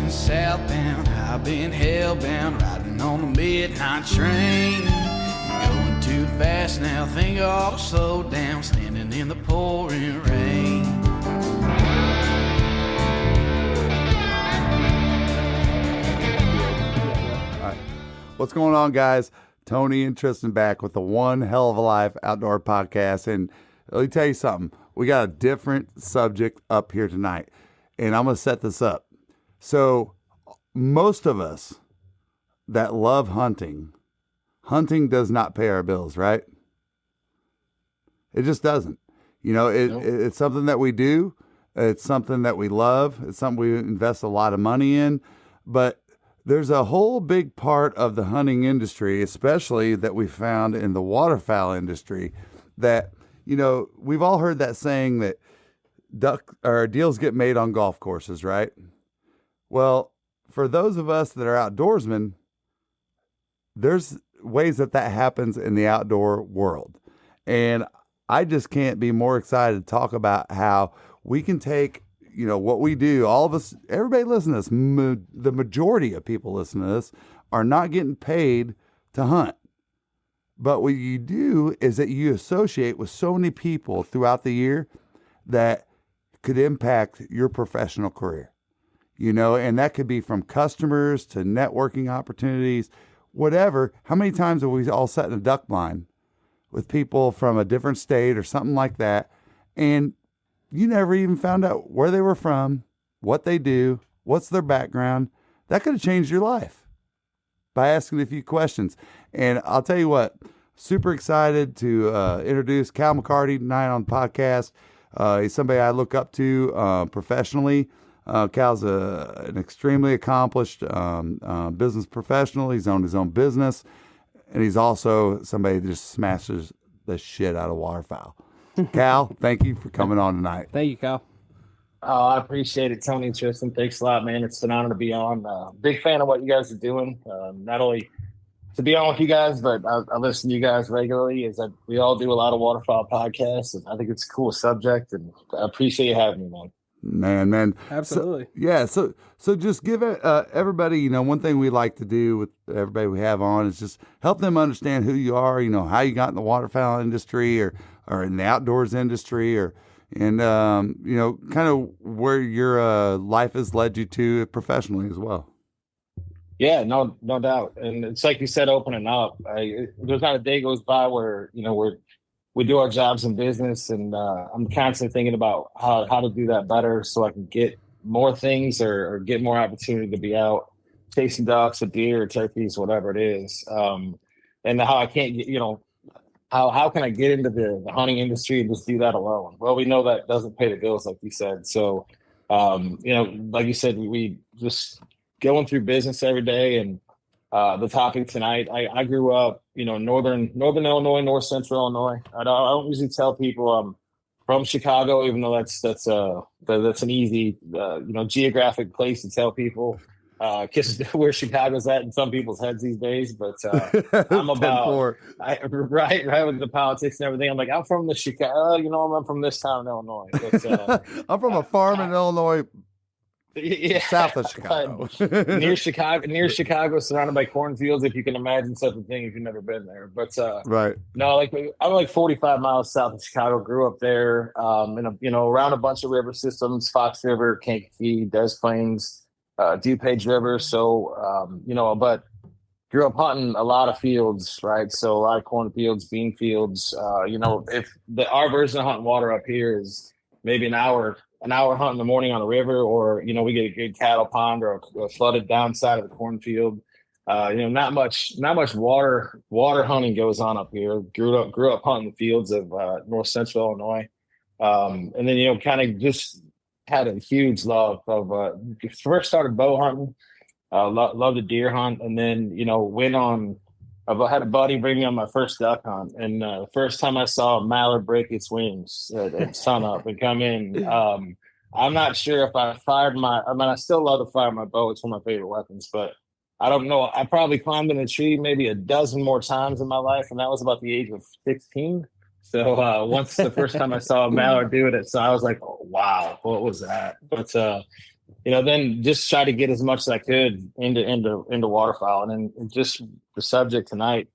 heading southbound. I've been hellbound, riding on the midnight train. Going too fast now, think I'll slow down, standing in the pouring rain. All right. What's going on, guys? Tony and Tristan back with the One Hell of a Life Outdoor Podcast. And let me tell you something. We got a different subject up here tonight, and I'm going to set this up. So most of us that love hunting does not pay our bills, right? It just doesn't. You know, it's something that we do. It's something that we love. It's something we invest a lot of money in. But there's a whole big part of the hunting industry, especially that we found in the waterfowl industry, that, you know, we've all heard that saying that deals get made on golf courses, right? Well, for those of us that are outdoorsmen, there's ways that happens in the outdoor world. And I just can't be more excited to talk about how we can take, you know, what we do. All of us, everybody listening to this, the majority of people listening to this are not getting paid to hunt. But what you do is that you associate with so many people throughout the year that could impact your professional career. You know, and that could be from customers to networking opportunities, whatever. How many times have we all sat in a duck blind with people from a different state or something like that, and you never even found out where they were from, what they do, what's their background? That could have changed your life by asking a few questions. And I'll tell you what, super excited to introduce Cal McCarty tonight on the podcast. He's somebody I look up to professionally. Cal's an extremely accomplished business professional. He's owned his own business, and he's also somebody that just smashes the shit out of waterfowl. Cal, thank you for coming on tonight. Thank you, Cal. Oh, I appreciate it, Tony and Tristan. Thanks a lot, man. It's an honor to be on. Big fan of what you guys are doing. Not only to be on with you guys, but I listen to you guys regularly. We all do a lot of waterfowl podcasts, and I think it's a cool subject, and I appreciate you having me, man. Man. Absolutely. So just give everybody, you know, one thing we like to do with everybody we have on is just help them understand who you are, you know, how you got in the waterfowl industry or in the outdoors industry and you know, kind of where your life has led you to professionally as well. Yeah, no doubt. And it's like you said, opening up, there's not a day goes by where, you know, we do our jobs in business, and I'm constantly thinking about how to do that better so I can get more things or get more opportunity to be out chasing ducks or deer or turkeys, whatever it is. And how I can't get, you know, how can I get into the hunting industry and just do that alone? Well, we know that doesn't pay the bills, like you said. So, you know, like you said, we just going through business every day. And the topic tonight, I grew up, you know, northern Illinois, north central Illinois. I don't usually tell people I'm from Chicago, even though that's an easy you know, geographic place to tell people because where Chicago's at in some people's heads these days. But I'm about right with the politics and everything. I'm like, I'm from the Chicago, you know, I'm from this town in Illinois. But, I'm from a farm in Illinois. Yeah, south of Chicago. near Chicago, surrounded by cornfields, if you can imagine such a thing if you've never been there. But right. No, like I'm like 45 miles south of Chicago, grew up there, you know, around a bunch of river systems, Fox River, Kankakee, Des Plains, DuPage River. So you know, but grew up hunting a lot of fields, right? So a lot of cornfields, bean fields. You know, if our version of hunting water up here is maybe an hour hunt in the morning on a river, or, you know, we get a good cattle pond or a flooded downside of the cornfield. You know, not much water hunting goes on up here. Grew up hunting the fields of north central Illinois. And then, you know, kind of just had a huge love of first started bow hunting, loved the deer hunt, and then, you know, I had a buddy bring me on my first duck hunt, and the first time I saw a mallard break its wings at sunup and come in, I'm not sure if I I still love to fire my bow. It's one of my favorite weapons, but I don't know. I probably climbed in a tree maybe a dozen more times in my life, and that was about the age of 16. So once the first time I saw a mallard doing it, so I was like, oh, wow, what was that? But then just try to get as much as I could into waterfowl. And then just the subject tonight,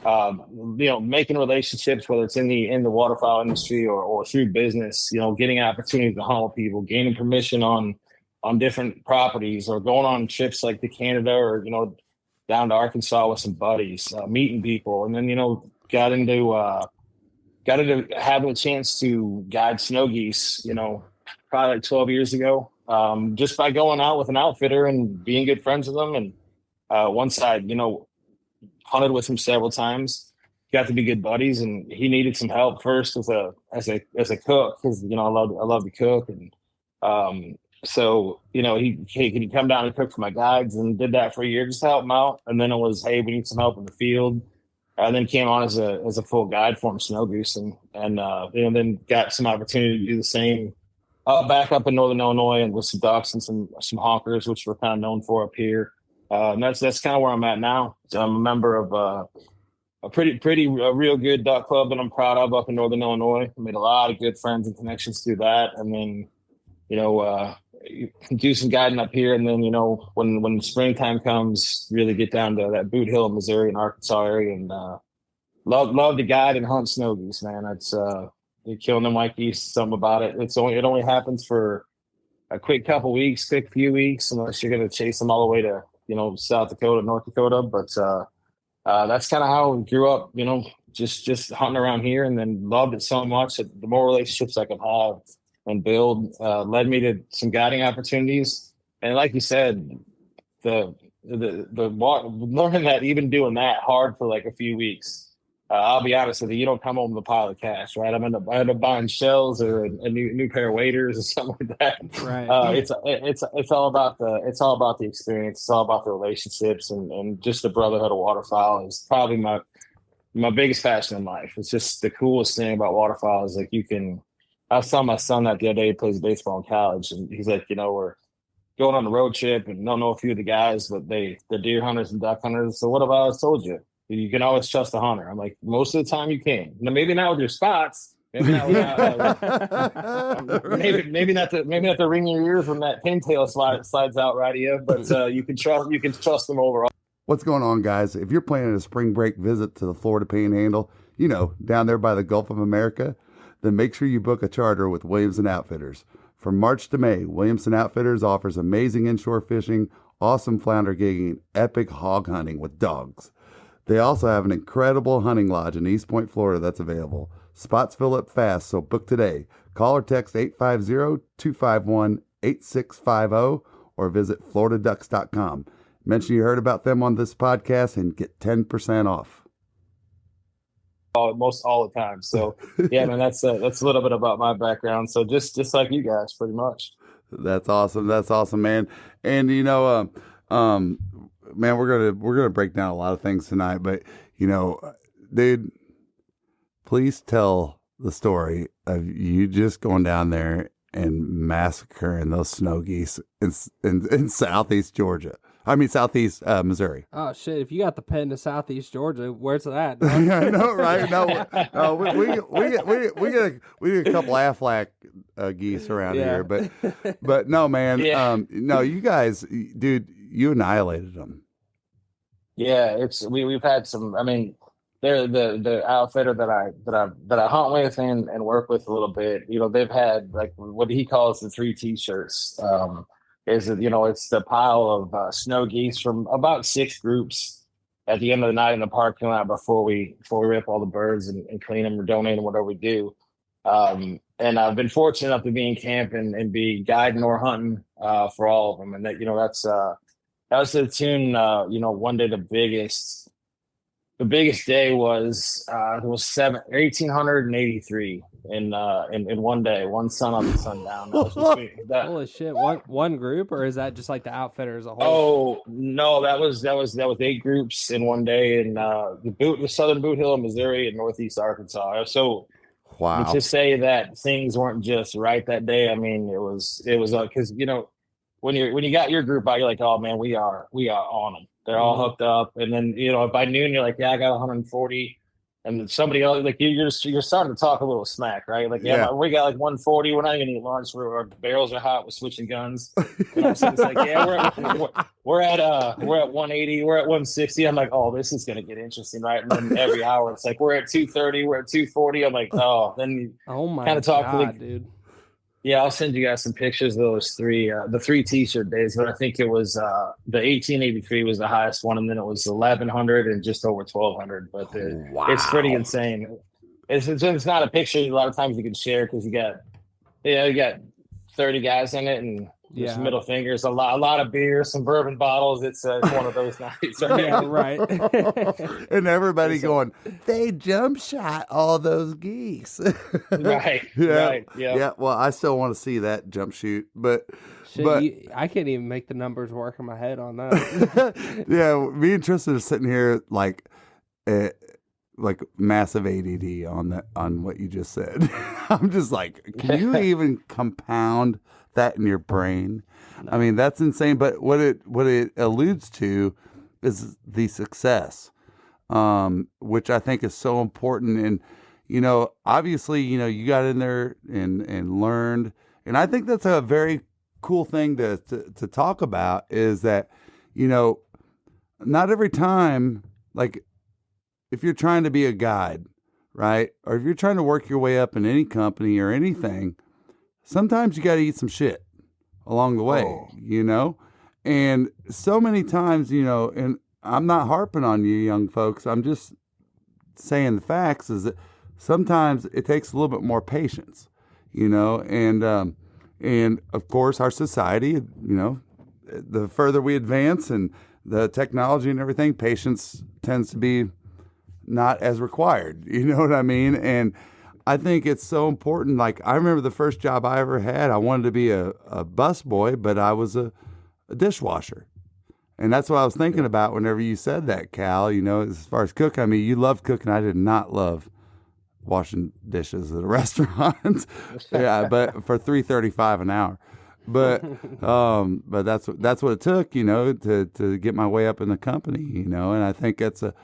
making relationships, whether it's in the waterfowl industry or through business, getting opportunities to hunt with people, gaining permission on different properties, or going on trips like to Canada, or down to Arkansas with some buddies, meeting people. And then got into having a chance to guide snow geese, probably like 12 years ago, just by going out with an outfitter and being good friends with them. And once I hunted with him several times, got to be good buddies, and he needed some help first as a cook, because I love to cook. And so hey, can you come down and cook for my guides? And did that for a year just to help him out. And then it was, hey, we need some help in the field. And then came on as a full guide for him, snow goose, and then got some opportunity to do the same back up in Northern Illinois, and with some ducks and some honkers, which we're kind of known for up here. And that's kind of where I'm at now. So I'm a member of a real good duck club that I'm proud of up in Northern Illinois. I made a lot of good friends and connections through that. And then, do some guiding up here. And then, when springtime comes, really get down to that Boot Hill, Missouri and Arkansas area, and love to guide and hunt snow geese, man. It's you're killing them like geese, something about it. It only happens for a quick few weeks, unless you're going to chase them all the way to, South Dakota, North Dakota. But that's kind of how we grew up, just hunting around here, and then loved it so much that the more relationships I could have and build led me to some guiding opportunities. And like you said, the learning that, even doing that hard for like a few weeks, I'll be honest with you, you don't come home with a pile of cash, right? I end up buying shells or a new pair of waders or something like that. Right. It's all about the experience. It's all about the relationships, and just the brotherhood of waterfowl is probably my biggest passion in life. It's just the coolest thing about waterfowl is, like, I was telling my son that the other day. He plays baseball in college, and he's like, we're going on a road trip and don't know a few of the guys, but they're deer hunters and duck hunters. So what have I always told you? You can always trust a hunter. I'm like, most of the time you can. Now, maybe not with your spots. Maybe not maybe not to ring your ears when that pintail slides out right of you, but you can trust them overall. What's going on, guys? If you're planning a spring break visit to the Florida Panhandle, down there by the Gulf of America, then make sure you book a charter with Williamson Outfitters. From March to May, Williamson Outfitters offers amazing inshore fishing, awesome flounder gigging, epic hog hunting with dogs. They also have an incredible hunting lodge in East Point, Florida that's available. Spots fill up fast, so book today. Call or text 850-251-8650 or visit floridaducks.com. Mention you heard about them on this podcast and get 10% off. Most all the time. So yeah, man, that's a little bit about my background. So just like you guys, pretty much. That's awesome, man. And man, we're gonna break down a lot of things tonight, but dude, please tell the story of you just going down there and massacring those snow geese in southeast Georgia. I mean, southeast Missouri. Oh shit! If you got the pen to southeast Georgia, where's that? Yeah, I know, right? No, we get a couple Aflac geese around here, but no, man. Yeah. No, you guys, dude, you annihilated them. Yeah, we've had some. I mean, they're the outfitter that I hunt with and work with a little bit. They've had, like, what he calls the 3 T-shirts. It's the pile of snow geese from about 6 groups at the end of the night in the parking lot before we rip all the birds and clean them or donate them, whatever we do. And I've been fortunate enough to be in camp and be guiding or hunting for all of them. And that that was to the tune. One day the biggest day was 1,883 in one day, one sun up and sun down. Holy shit! One group, or is that just like the outfitter as a whole? Oh no, that was 8 groups in one day in the southern Boot Hill, Missouri, and northeast Arkansas. So wow, to say that things weren't just right that day, I mean, it was because when you got your group out, you're like, oh man, we are on them. They're all hooked up. And then, by noon, you're like, yeah, I got 140. and somebody else, like you're starting to talk a little smack, right? Like, yeah, we got like 140. We're not even eating lunch. Our barrels are hot. We're switching guns. You know, so it's like, yeah, we're at 180. We're at 160. I'm like, oh, this is gonna get interesting, right? And then every hour, it's like we're at 230. We're at 240. I'm like, oh, then you kind of talk, God, dude. Yeah, I'll send you guys some pictures of those the 3 t-shirt days, but I think it was the 1883 was the highest one, and then it was 1100 and just over 1200. But it's pretty insane. It's not a picture a lot of times you can share because you got 30 guys in it, and just middle fingers, a lot of beer, some bourbon bottles. It's one of those nights. Yeah, right. And everybody going, they jump shot all those geese. Right. Yeah. Right. Yeah. Yeah. Well, I still want to see that jump shoot, but I can't even make the numbers work in my head on that. yeah, me and Tristan are sitting here like massive ADD on what you just said. I'm just like, can you even compound that in your brain? No. I mean, that's insane. But what it alludes to is the success, which I think is so important. And obviously, you got in there and learned, and I think that's a very cool thing to talk about. Is that not every time, like if you're trying to be a guide, right, or if you're trying to work your way up in any company or anything, sometimes you got to eat some shit along the way, and so many times, and I'm not harping on you young folks. I'm just saying the facts is that sometimes it takes a little bit more patience, and of course our society, the further we advance and the technology and everything, patience tends to be not as required. You know what I mean? And I think it's so important. Like, I remember the first job I ever had, I wanted to be a bus boy, but I was a dishwasher. And that's what I was thinking about whenever you said that, Cal. As far as cooking, I mean, you love cooking. I did not love washing dishes at a restaurant. Yeah, but for $3.35 an hour. But that's what it took, to get my way up in the company, and I think that's a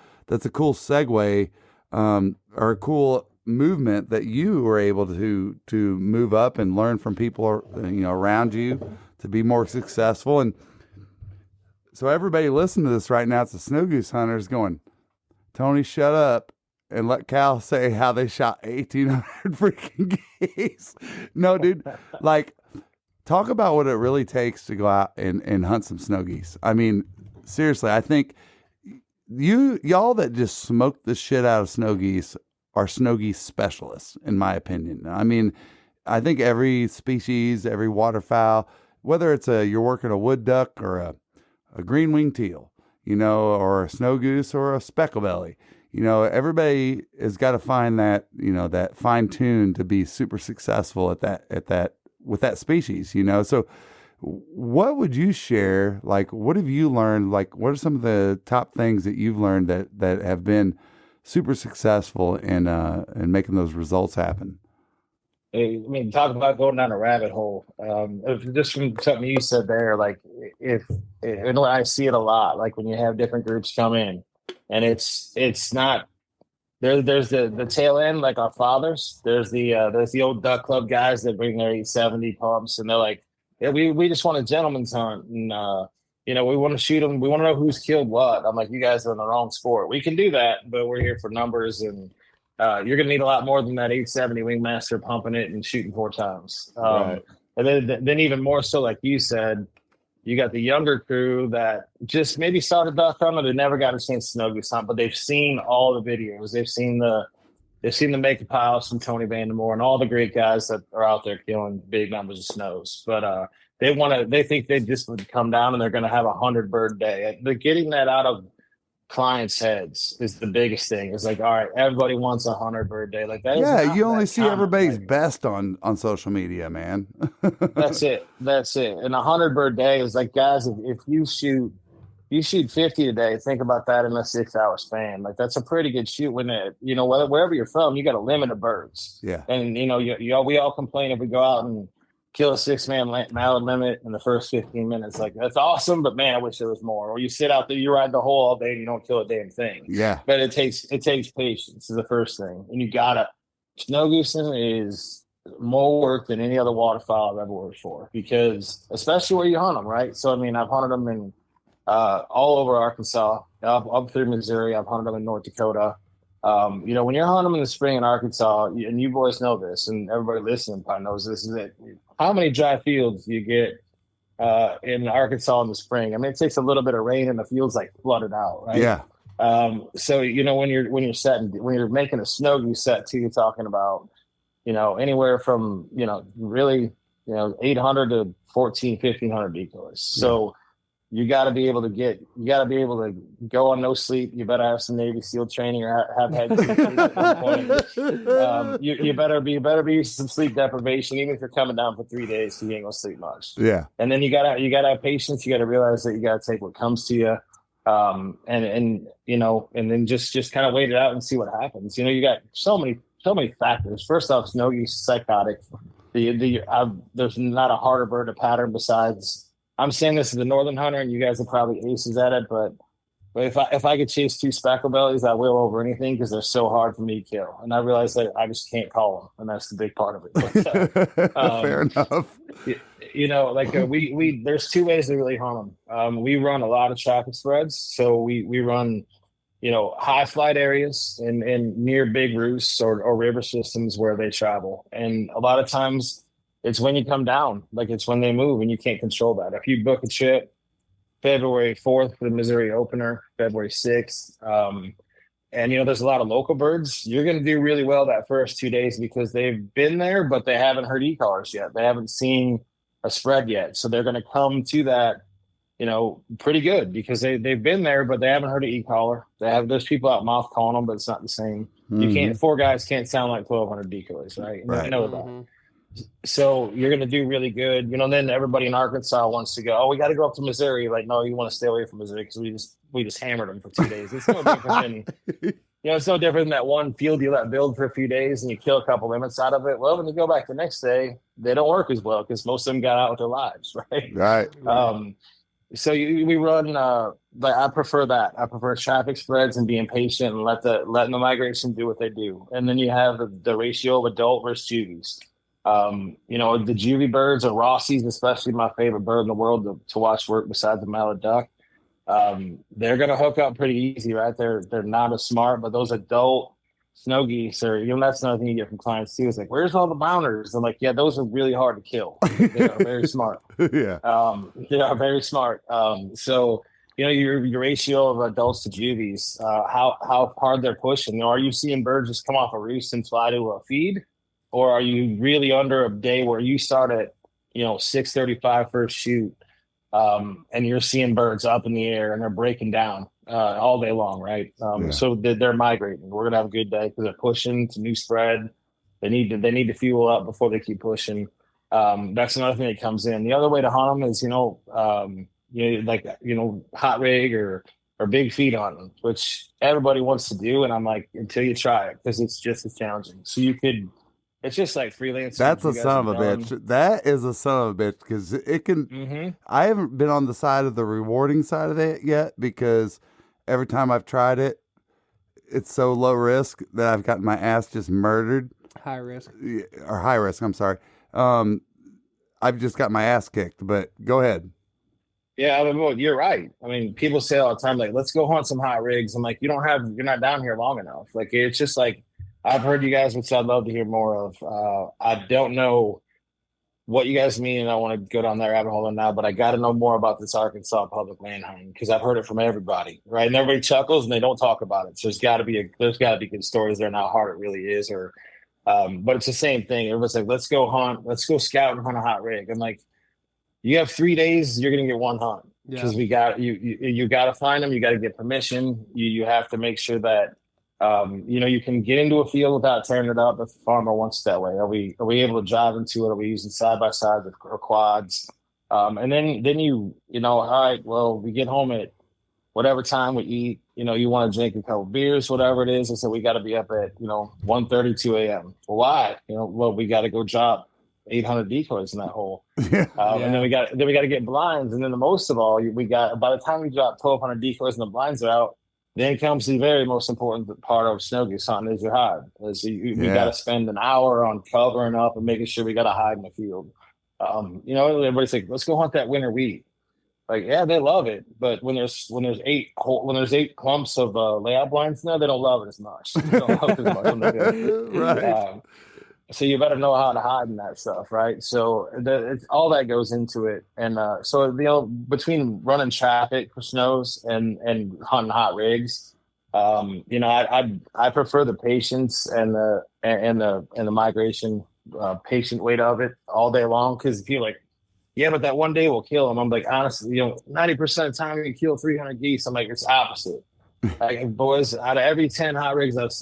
cool segue, or a cool movement that you were able to move up and learn from people around you to be more successful. And so everybody listening to this right now, it's the snow goose hunters going, Tony, shut up and let Cal say how they shot 1,800 freaking geese. No, dude, like, talk about what it really takes to go out and hunt some snow geese. I mean, seriously, I think y'all that just smoke the shit out of snow geese are snow geese specialists, in my opinion. I mean, I think every species, every waterfowl, whether it's you're working a wood duck or a green-winged teal, or a snow goose or a specklebelly, everybody has got to find that, that fine tune to be super successful at that with that species, So what would you share? Like, what have you learned? Like, what are some of the top things that you've learned that have been super successful in making those results happen? I mean, talk about going down a rabbit hole. Just from something you said there, like and I see it a lot, like when you have different groups come in, and it's not there. There's the tail end, like our fathers. There's the old duck club guys that bring their 870 pumps, and they're like, yeah, we just want a gentleman's hunt, and we want to shoot them. We want to know who's killed what. I'm like, you guys are in the wrong sport. We can do that, but we're here for numbers, and you're going to need a lot more than that 870 wingmaster pumping it and shooting 4 times. Right. And then even more so, like you said, you got the younger crew that just maybe started duck hunting. They never got a chance to snow goose hunt, but they've seen all the videos. They've seen the Make of Powell from Tony Vandemore and all the great guys that are out there killing big numbers of snows. But they think they just would come down and they're going to have 100 bird day. But getting that out of clients' heads is the biggest thing. It's like, all right, everybody wants 100 bird day. Like that. Yeah, you only see everybody's best on social media, man. That's it. And 100 bird day is like, guys, if you shoot 50 today, think about that in a 6-hour span. Like, that's a pretty good shoot when wherever you're from, you got a limit of birds. Yeah. And we all complain if we go out and kill a 6-man mallard limit in the first 15 minutes. Like, that's awesome, but man, I wish there was more. Or you sit out there, you ride the hole all day and you don't kill a damn thing. Yeah. But it takes patience is the first thing. And you gotta, snow goosing is more work than any other waterfowl I've ever worked for, because especially where you hunt them, right? So, I mean, I've hunted them in all over Arkansas, up through Missouri. I've hunted them in North Dakota. You know, when you're hunting them in the spring in Arkansas, and you boys know this, and everybody listening probably knows this, is that how many dry fields do you get in Arkansas in the spring? I mean, it takes a little bit of rain and the field's like flooded out, right? Yeah. So, you know, when you're making a snow goose set too, you're talking about, you know, anywhere from, you know, really, you know, 800 to 1,500 decoys. So you got to be able to go on no sleep. You better have some Navy SEAL training or have had some sleep at one point. You better be using some sleep deprivation, even if you're coming down for 3 days, so you ain't gonna sleep much. Yeah. And then you gotta have patience. You gotta realize that you gotta take what comes to you. And you know, and then just kind of wait it out and see what happens. You know, you got so many factors. First off, snow geese is psychotic. There's not a harder bird to pattern besides. I'm saying this as a northern hunter, and you guys are probably aces at it, but if I could chase 2 spackle bellies, I will over anything, because they're so hard for me to kill. And I realize that I just can't call them, and that's the big part of it. But, Fair enough. You know, like we there's 2 ways to really hunt them. We run a lot of traffic spreads, so we run, you know, high flight areas and near big roosts or river systems where they travel, and a lot of times it's when you come down, like it's when they move, and you can't control that. If you book a trip February 4th for the Missouri opener, February 6th, and, you know, there's a lot of local birds, you're going to do really well that first 2 days, because they've been there, but they haven't heard e-collars yet. They haven't seen a spread yet. So they're going to come to that, you know, pretty good, because they've been there, but they haven't heard an e-collar. There's people out mouth calling them, but it's not the same. You can't, 4 guys can't sound like 1,200 decoys, right? Right. You know that. So you're going to do really good, you know. Then everybody in Arkansas wants to go, oh, we got to go up to Missouri. Like, no, you want to stay away from Missouri, because we just hammered them for 2 days. It's no different than, you know, it's no different than that one field you let build for a few days and you kill a couple limits out of it. Well, when you go back the next day, they don't work as well, because most of them got out with their lives, right? Right. So we run, but I prefer that. I prefer traffic spreads and being patient and letting the migration do what they do. And then you have the ratio of adult versus juvies. You know, the juvie birds or Rossies, especially my favorite bird in the world to watch work besides the mallard duck. They're going to hook up pretty easy, right? They're not as smart, but those adult snow geese are, you know, that's another thing you get from clients too. It's like, where's all the bounders? I'm like, yeah, those are really hard to kill. They are very smart. Yeah. They are very smart. So, you know, your ratio of adults to juvies, how hard they're pushing. You know, are you seeing birds just come off a roost and fly to a feed? Or are you really under a day where you start at, you know, 6:35 first shoot, and you're seeing birds up in the air and they're breaking down all day long, right? So they're migrating. We're gonna have a good day because they're pushing. It's a new spread. They need to fuel up before they keep pushing. That's another thing that comes in. The other way to hunt them is, you know, hot rig or big feed hunting, which everybody wants to do, and I'm like, until you try it, because it's just as challenging. So it's just like freelancing. That's a son of a bitch. That is a son of a bitch, because it can. I haven't been on the side of the rewarding side of it yet, because every time I've tried it, it's so low risk that I've gotten my ass just murdered. High risk. Or high risk, I'm sorry. I've just got my ass kicked, but go ahead. Yeah, I mean, well, you're right. I mean, people say all the time, like, let's go hunt some hot rigs. I'm like, you're not down here long enough. Like, it's just like, I've heard you guys, which I'd love to hear more of. I don't know what you guys mean, and I want to go down that rabbit hole now, but I got to know more about this Arkansas public land hunting, because I've heard it from everybody, right? And everybody chuckles and they don't talk about it. So there's got to be good stories there and how hard it really is, but it's the same thing. Everybody's like, let's go scout and hunt a hot rig. I'm like, you have 3 days, you're gonna get one hunt, because you got to find them, you got to get permission, you have to make sure that you know, you can get into a field without tearing it up if the farmer wants it that way. Are we able to drive into it? Are we using side by side or quads? And then you know, all right, well, we get home at whatever time we eat. You know, you want to drink a couple beers, whatever it is. And so we got to be up at, you know, 1:30, 2 a.m. Well, why? You know, well, we got to go drop 800 decoys in that hole. Yeah. And then we got to get blinds. And then the most of all, we got, by the time we drop 1,200 decoys and the blinds are out, then comes the very most important part of snow goose hunting is your hide. We got to spend an hour on covering up and making sure we got a hide in the field. Everybody's like, let's go hunt that winter wheat. Like, yeah, they love it, but when there's 8 clumps of layout blinds now, they don't love it as much. They don't love it as much when they do. Right. So you better know how to hide in that stuff, right? So all that goes into it, and so between running traffic for snows and hunting hot rigs, I prefer the patience and the migration patient weight of it all day long, because if you're like, yeah, but that one day will kill them. I'm like, honestly, 90% of the time you kill 300 geese. I'm like, it's opposite. Like, boys, out of every 10 hot rigs I've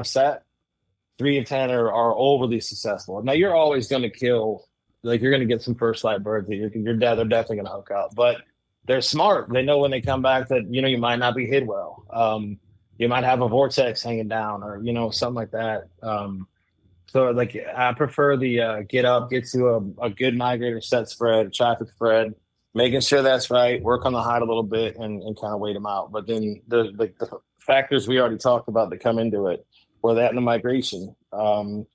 set, 3 of 10 are overly successful. Now you're always going to kill, like, you're going to get some first light birds that they're definitely going to hook up, but they're smart. They know when they come back that, you might not be hid well. You might have a vortex hanging down or, something like that. So like, I prefer the get to a good migrator set spread, a traffic spread, making sure that's right, work on the hide a little bit and kind of wait them out. But then the factors we already talked about that come into it, or that in the migration, all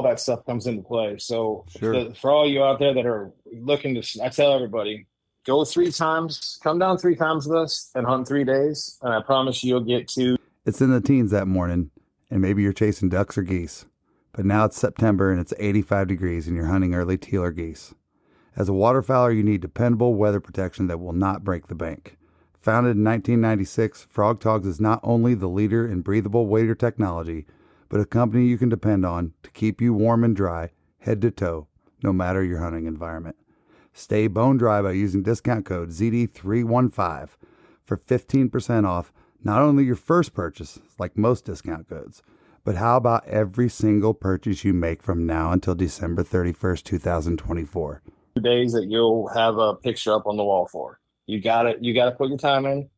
that stuff comes into play. So sure. For all you out there that are looking to, I tell everybody, go 3 times, come down 3 times with us and hunt 3 days. And I promise you'll get to. It's in the teens that morning, and maybe you're chasing ducks or geese. But now it's September and it's 85 degrees and you're hunting early teal or geese. As a waterfowler, you need dependable weather protection that will not break the bank. Founded in 1996, Frog Togs is not only the leader in breathable wader technology, but a company you can depend on to keep you warm and dry, head to toe, no matter your hunting environment. Stay bone dry by using discount code ZD315 for 15% off not only your first purchase, like most discount codes, but how about every single purchase you make from now until December 31st, 2024? 2 days that you'll have a picture up on the wall for. You gotta put your time in.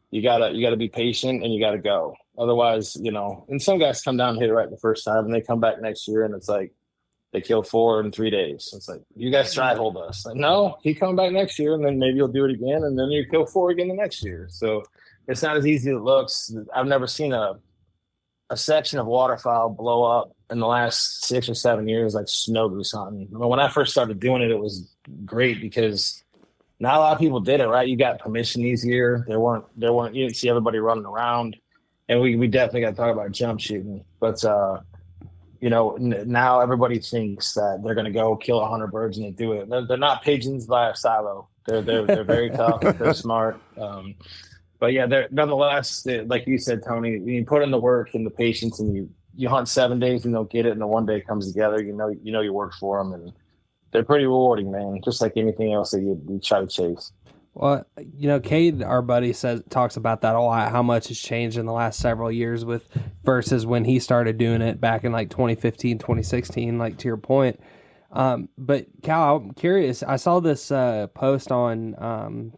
You gotta be patient and you gotta go. Otherwise, and some guys come down and hit it right the first time and they come back next year and it's like they kill 4 in 3 days. It's like, you guys try to hold us. Like, no, keep coming back next year and then maybe you'll do it again and then you kill 4 again the next year. So it's not as easy as it looks. I've never seen a section of waterfowl blow up in the last 6 or 7 years like snow goose hunting. When I first started doing it, it was great because not a lot of people did it, right? You got permission easier. There weren't you didn't see everybody running around. And we definitely got to talk about jump shooting. But now everybody thinks that they're going to go kill 100 birds and they do it. They're not pigeons by a silo. They're very tough. They're smart. But yeah, they're nonetheless, like you said, Tony, you put in the work and the patience and you hunt 7 days and they'll get it. And the one day comes together, you know, you work for them and they're pretty rewarding, man. Just like anything else that you try to chase. Well, Kade, our buddy, talks about that a lot, how much has changed in the last several years versus when he started doing it back in like 2015, 2016, like to your point. But Cal, I'm curious, I saw this post on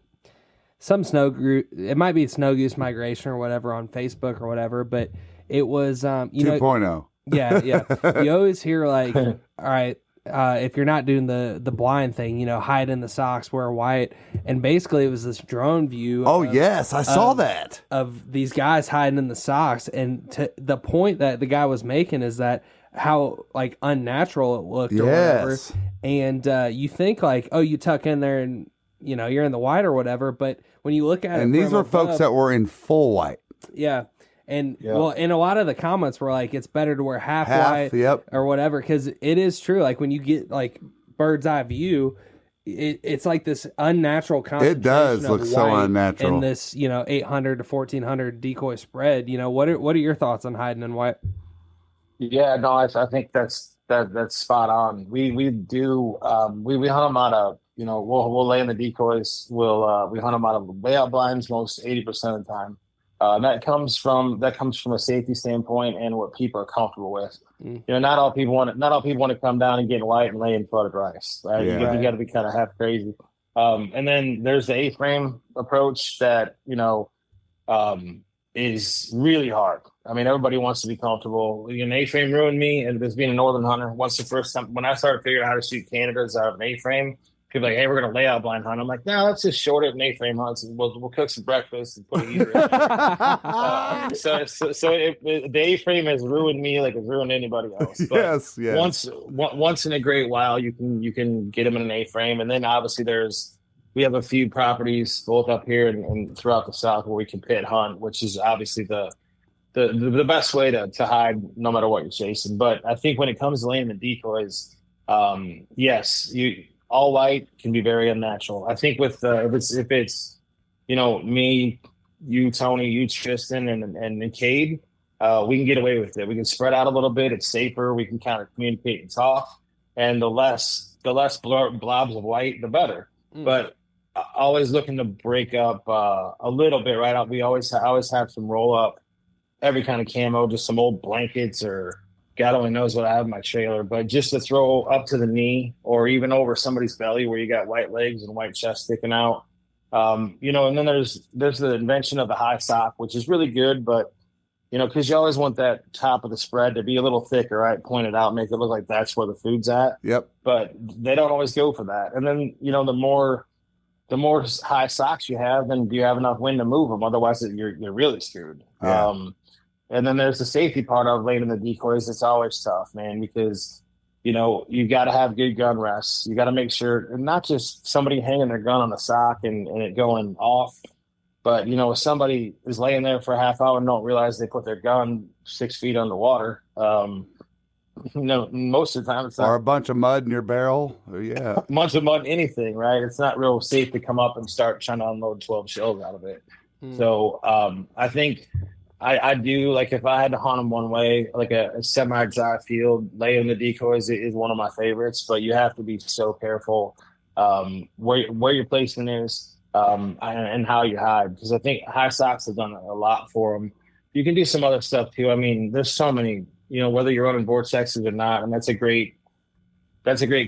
some snow group, it might be Snow Goose Migration or whatever on Facebook or whatever, but it was, 2.0. Yeah. You always hear like, all right, if you're not doing the blind thing, hide in the socks, wear white. And basically it was this drone view. Oh, yes, I saw that. Of these guys hiding in the socks. And the point that the guy was making is that how like unnatural it looked or whatever. And you think like, oh, you tuck in there and, you're in the white or whatever. But when you look at it, and these were folks that were in full white. Yeah. And well, and a lot of the comments were like, it's better to wear half white or whatever, because it is true. Like when you get like bird's eye view, it's like this unnatural concentration. It does look so unnatural. In this 800 to 1400 decoy spread. What are your thoughts on hiding in white? Yeah, no, I think that's spot on. We do we hunt them out of we'll lay in the decoys. We hunt them out of layout blinds most 80% of the time. That comes from a safety standpoint and what people are comfortable with. Not all people want to come down and get white and lay in flooded rice. Right? Yeah. You got to be kind of half crazy. And then there's the A-frame approach that is really hard. I mean, everybody wants to be comfortable. An A-frame ruined me, and this being a northern hunter, once the first time when I started figuring out how to shoot Canada's out of an A-frame, people are like, hey, we're gonna layout blind hunt. I'm like, no, let's just short it an A-frame hunts, and we'll cook some breakfast and put a heater in there. The A-frame has ruined me like it's ruined anybody else. But yes. Once in a great while, you can get them in an A-frame, and then obviously we have a few properties both up here and throughout the South where we can pit hunt, which is obviously the best way to hide no matter what you're chasing. But I think when it comes to laying the decoys, yes, all white can be very unnatural. I think with if it's me, you, Tony, you, Tristan, and Kade, we can get away with it. We can spread out a little bit. It's safer. We can kind of communicate and talk, and the less blobs of white, the better. But always looking to break up a little bit, right? I always have some roll up, every kind of camo, just some old blankets, or God only knows what I have in my trailer, but just to throw up to the knee or even over somebody's belly where you got white legs and white chest sticking out. And then there's the invention of the high sock, which is really good, but because you always want that top of the spread to be a little thicker, right? Point it out, make it look like that's where the food's at. Yep. But they don't always go for that. And then, the more high socks you have, then you have enough wind to move them. Otherwise, you're really screwed. Yeah. And then there's the safety part of laying in the decoys. It's always tough, man, because you got to have good gun rests. You got to make sure, and not just somebody hanging their gun on the sock and it going off, but if somebody is laying there for a half hour and don't realize they put their gun 6 feet underwater, most of the time it's not. Or a bunch of mud in your barrel. Yeah. A bunch of mud, anything, right? It's not real safe to come up and start trying to unload 12 shells out of it. So I think I do, like, if I had to hunt them one way, like a semi-dry field, laying the decoys is one of my favorites, but you have to be so careful where your placement is and how you hide, because I think high socks have done a lot for them. You can do some other stuff too. I mean, there's so many, whether you're running vortexes or not, and that's a great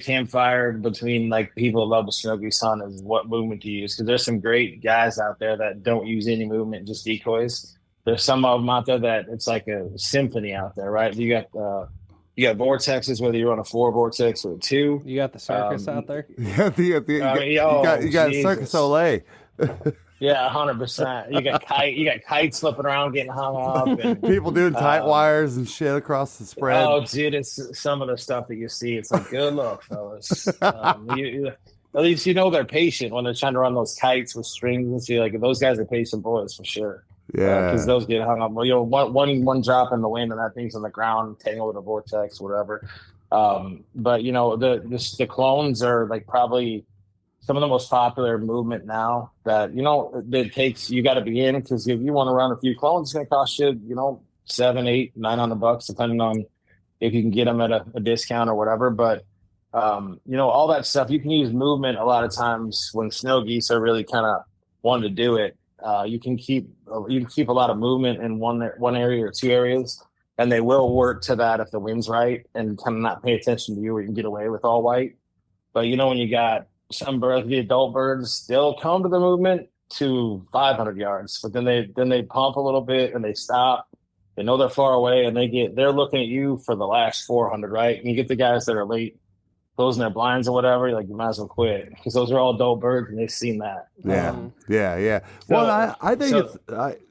campfire between, like, people that love the snow goose hunt is what movement to use, because there's some great guys out there that don't use any movement, just decoys. There's some of them out there that it's like a symphony out there, right? You got vortexes, whether you're on a 4 vortex or a 2. You got the circus out there. Yeah, you got Circus Olay. Yeah, 100%. You got kites flipping around, getting hung up, and people doing tight wires and shit across the spread. Oh, dude, it's some of the stuff that you see. It's like, good luck, fellas. At least they're patient when they're trying to run those kites with strings and see. Like, those guys are patient boys for sure. Yeah, because those get hung up. Well, one drop in the wind and that thing's on the ground, tangled with a vortex, whatever. But the clones are, like, probably some of the most popular movement now that that takes, you got to be in, because if you want to run a few clones, it's going to cost you $700, $800, $900, depending on if you can get them at a discount or whatever. But all that stuff, you can use movement a lot of times when snow geese are really kind of wanting to do it. You can keep a lot of movement in one area or 2 areas, and they will work to that if the wind's right and kind of not pay attention to you, where you can get away with all white. But when you got some birds, the adult birds, they'll come to the movement to 500 yards, but then they pump a little bit and they stop. They know they're far away, and they're looking at you for the last 400, right? And you get the guys that are late closing their blinds or whatever, like, you might as well quit, because those are all adult birds and they've seen that. Yeah. Well, I think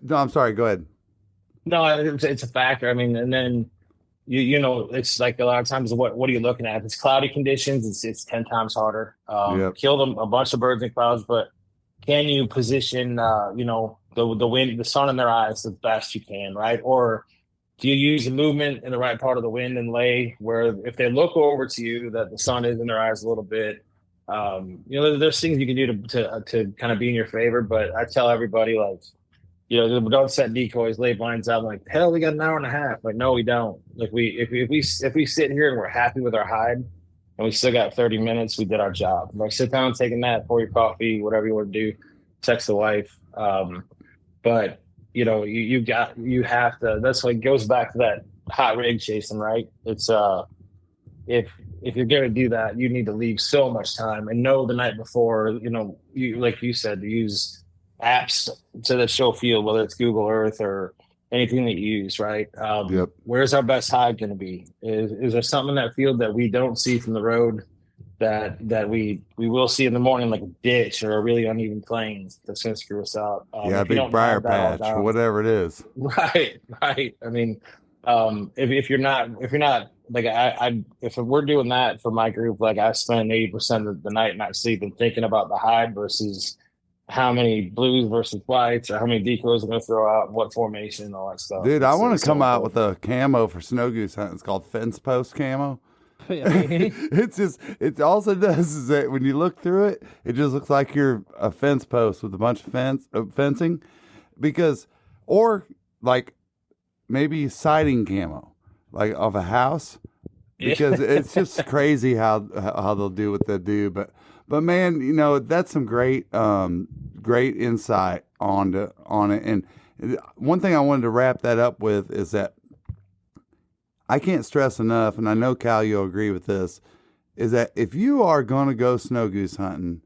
no, I'm sorry. Go ahead. No, it's a factor. I mean, and then it's like a lot of times, what are you looking at? If it's cloudy conditions, it's 10 times harder. Kill them a bunch of birds in clouds, but can you position the wind, the sun in their eyes the best you can, right? Or do you use the movement in the right part of the wind and lay where, if they look over to you, that the sun is in their eyes a little bit? There's things you can do to kind of be in your favor. But I tell everybody, like, don't set decoys, lay blinds out. I'm like, hell, we got an hour and a half. Like, no, we don't. Like, if we sit here and we're happy with our hide and we still got 30 minutes, we did our job. Like, sit down, take a nap, pour your coffee, whatever you want to do, text the wife. But you have to, that's what goes back to that hot rig chasing, right? It's if you're going to do that, you need to leave so much time and know the night before, you, like you said, to use apps to the show field, whether it's Google Earth or anything that you use, right? Yep. Where's our best hide going to be? Is there something in that field that we don't see from the road that we will see in the morning, like a ditch or a really uneven plane that's going to screw us out? Yeah, If you big don't briar have that all patch, down, whatever it is. right, right. I mean, if you're not like if we're doing that for my group, like I spend 80% of the night not sleeping thinking about the hide versus how many blues versus whites or how many decoys I'm going to throw out, what formation, all that stuff. Dude, I want It's to come so out with important. a camo for snow goose hunting. It's called fence post camo. Yeah. It's just, it also does is that when you look through it, it just looks like you're a fence post with a bunch of fencing, because, or like maybe siding camo, like of a house, because it's just crazy how they'll do what they do. But man, you know, that's some great great insight on it. And one thing I wanted to wrap that up with is that I can't stress enough, and I know Cal, you'll agree with this, is that if you are going to go snow goose hunting,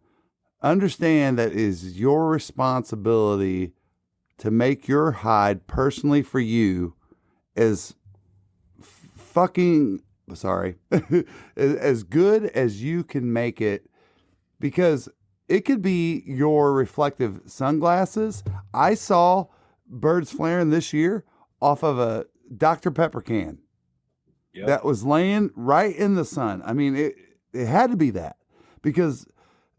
understand that it is your responsibility to make your hide personally for you as fucking, sorry, as good as you can make it, because it could be your reflective sunglasses. I saw birds flaring this year off of a Dr. Pepper can. Yep. That was laying right in the sun. I mean, it had to be that, because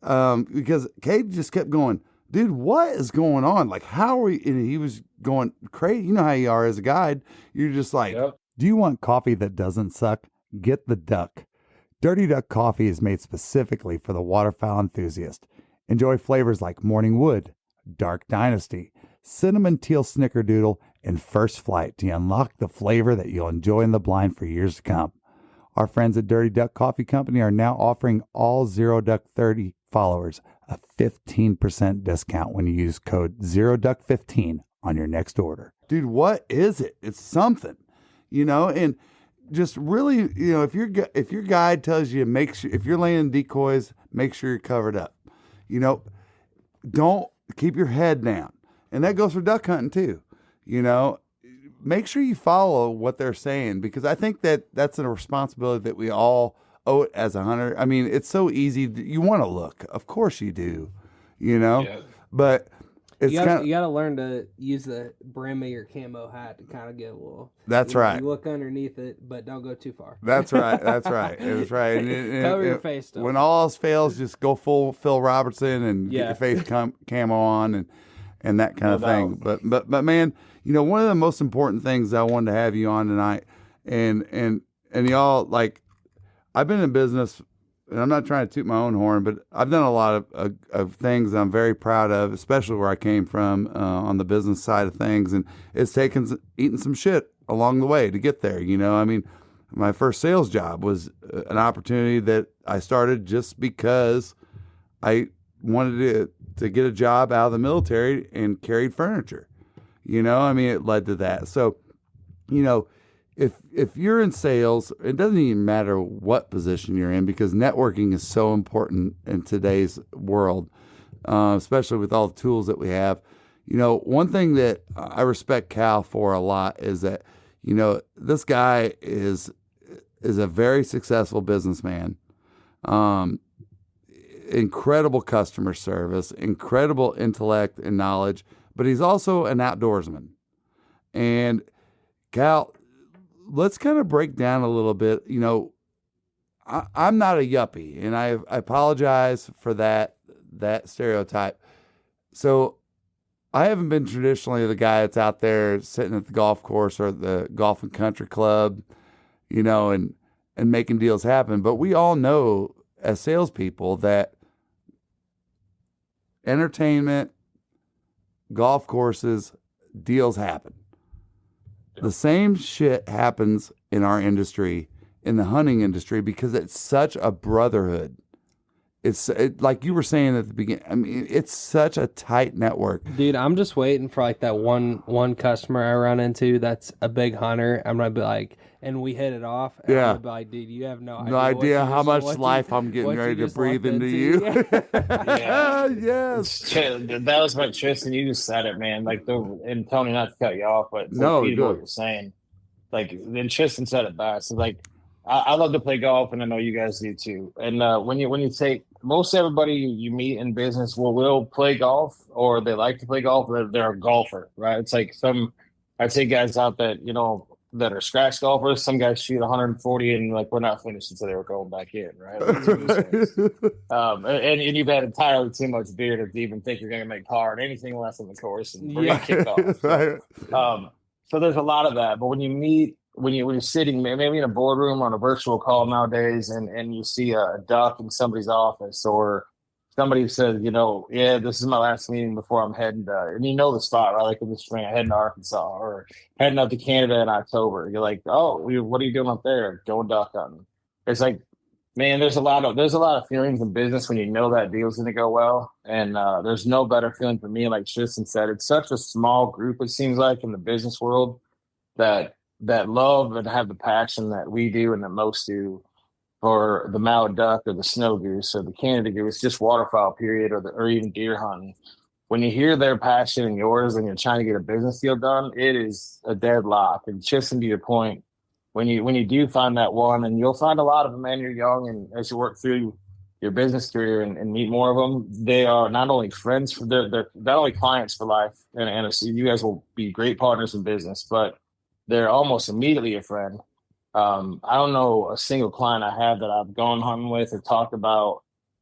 Kade just kept going, dude, what is going on? Like, how are we? And he was going crazy. You know how you are as a guide. You're just like, Yep. do you want coffee that doesn't suck? Get the Duck. Dirty Duck coffee is made specifically for the waterfowl enthusiast. Enjoy flavors like Morning Wood, Dark Dynasty, Cinnamon Teal Snickerdoodle, and First Flight to unlock the flavor that you'll enjoy in the blind for years to come. Our friends at Dirty Duck Coffee Company are now offering all Zero Duck 30 followers a 15% discount when you use code ZeroDuck15 on your next order. Dude, what is it? It's something, you know, and just really, you know, if your guide tells you make sure, if you're laying decoys, make sure you're covered up. You know, don't keep your head down. And that goes for duck hunting too. You know, make sure you follow what they're saying, because I think that that's a responsibility that we all owe it as a hunter. I mean, it's so easy. You want to look. Of course you do, you know, Yeah. but it's You kind of, gotta learn to use the brim of your camo hat to kind of get a little. That's you know, right. You look underneath it, but don't go too far. That's right. That's right. That's right. And Cover your face, though. When all else fails, just go full Phil Robertson and get your face camo on and that kind of thing. But man, you know, one of the most important things I wanted to have you on tonight, and y'all, like, I've been in business, and I'm not trying to toot my own horn, but I've done a lot of things I'm very proud of, especially where I came from on the business side of things. And it's taken eating some shit along the way to get there. You know, I mean, my first sales job was an opportunity that I started just because I wanted to get a job out of the military and carried furniture. You know, I mean, it led to that. So, you know, if you're in sales, it doesn't even matter what position you're in, because networking is so important in today's world, especially with all the tools that we have. You know, one thing that I respect Cal for a lot is that, you know, this guy is a very successful businessman, incredible customer service, incredible intellect and knowledge, but he's also an outdoorsman. And Cal, let's kind of break down a little bit. You know, I'm not a yuppie, and I apologize for that stereotype. So I haven't been traditionally the guy that's out there sitting at the golf course or the golf and country club, you know, and making deals happen. But we all know as salespeople that entertainment, golf courses, deals happen. The same shit happens in our industry, in the hunting industry, because it's such a brotherhood. like you were saying at the beginning. I mean, it's such a tight network. Dude, I'm just waiting for like that one customer I run into that's a big hunter. I'm gonna be like, and we hit it off. And I'm gonna be like, dude, you have no idea how much life I'm getting ready to breathe into you. Yeah. Yes. That was what Tristan, you just said it, man. Like and Tony, not to cut you off, but no, what you're saying. Like then Tristan said it best. It's like I love to play golf, and I know you guys do too. And when you take most everybody you meet in business will play golf, or they like to play golf. They're a golfer, right? It's like I'd say guys out that that are scratch golfers. Some guys shoot 140 and like we're not finished until they were going back in, right? And you've had entirely too much beer to even think you're going to make par and anything less on the course, and we're going to kick off. So there's a lot of that. But when you meet, when you're sitting maybe in a boardroom on a virtual call nowadays, and you see a duck in somebody's office, or somebody says, yeah, this is my last meeting before I'm heading to, and the spot, right? Like in the spring, I'm heading to Arkansas or heading up to Canada in October. You're like, oh, what are you doing up there? Going duck hunting. It's like, man, there's a lot of feelings in business when you know that deal's going to go well. And there's no better feeling for me. Like Tristan said, it's such a small group, it seems like, in the business world that love and have the passion that we do and that most do for the mallard duck or the snow goose or the Canada goose, just waterfowl period, or even deer hunting. When you hear their passion and yours and you're trying to get a business deal done, it is a deadlock. And Tristan, to your point, when you do find that one, and you'll find a lot of them, man, you're young, and as you work through your business career and meet more of them, they are not only friends, they're not only clients for life, and you guys will be great partners in business, but they're almost immediately a friend. I don't know a single client I have that I've gone hunting with or talked about,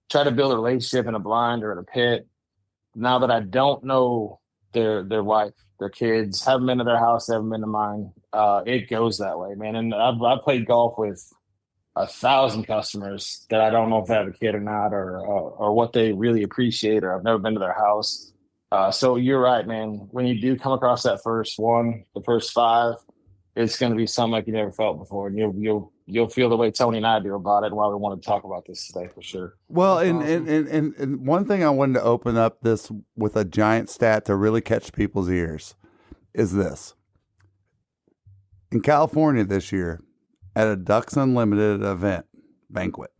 try to build a relationship in a blind or in a pit. Now that I don't know their wife, their kids, haven't been to their house, haven't been to mine, it goes that way, man. And I've played golf with 1,000 customers that I don't know if they have a kid or not, or what they really appreciate, or I've never been to their house. So you're right, man. When you do come across that first one, the first 5, it's going to be something like you never felt before, and you'll feel the way Tony and I do about it. And why we want to talk about this today, for sure. Well, and one thing I wanted to open up this with a giant stat to really catch people's ears is this: in California this year, at a Ducks Unlimited banquet,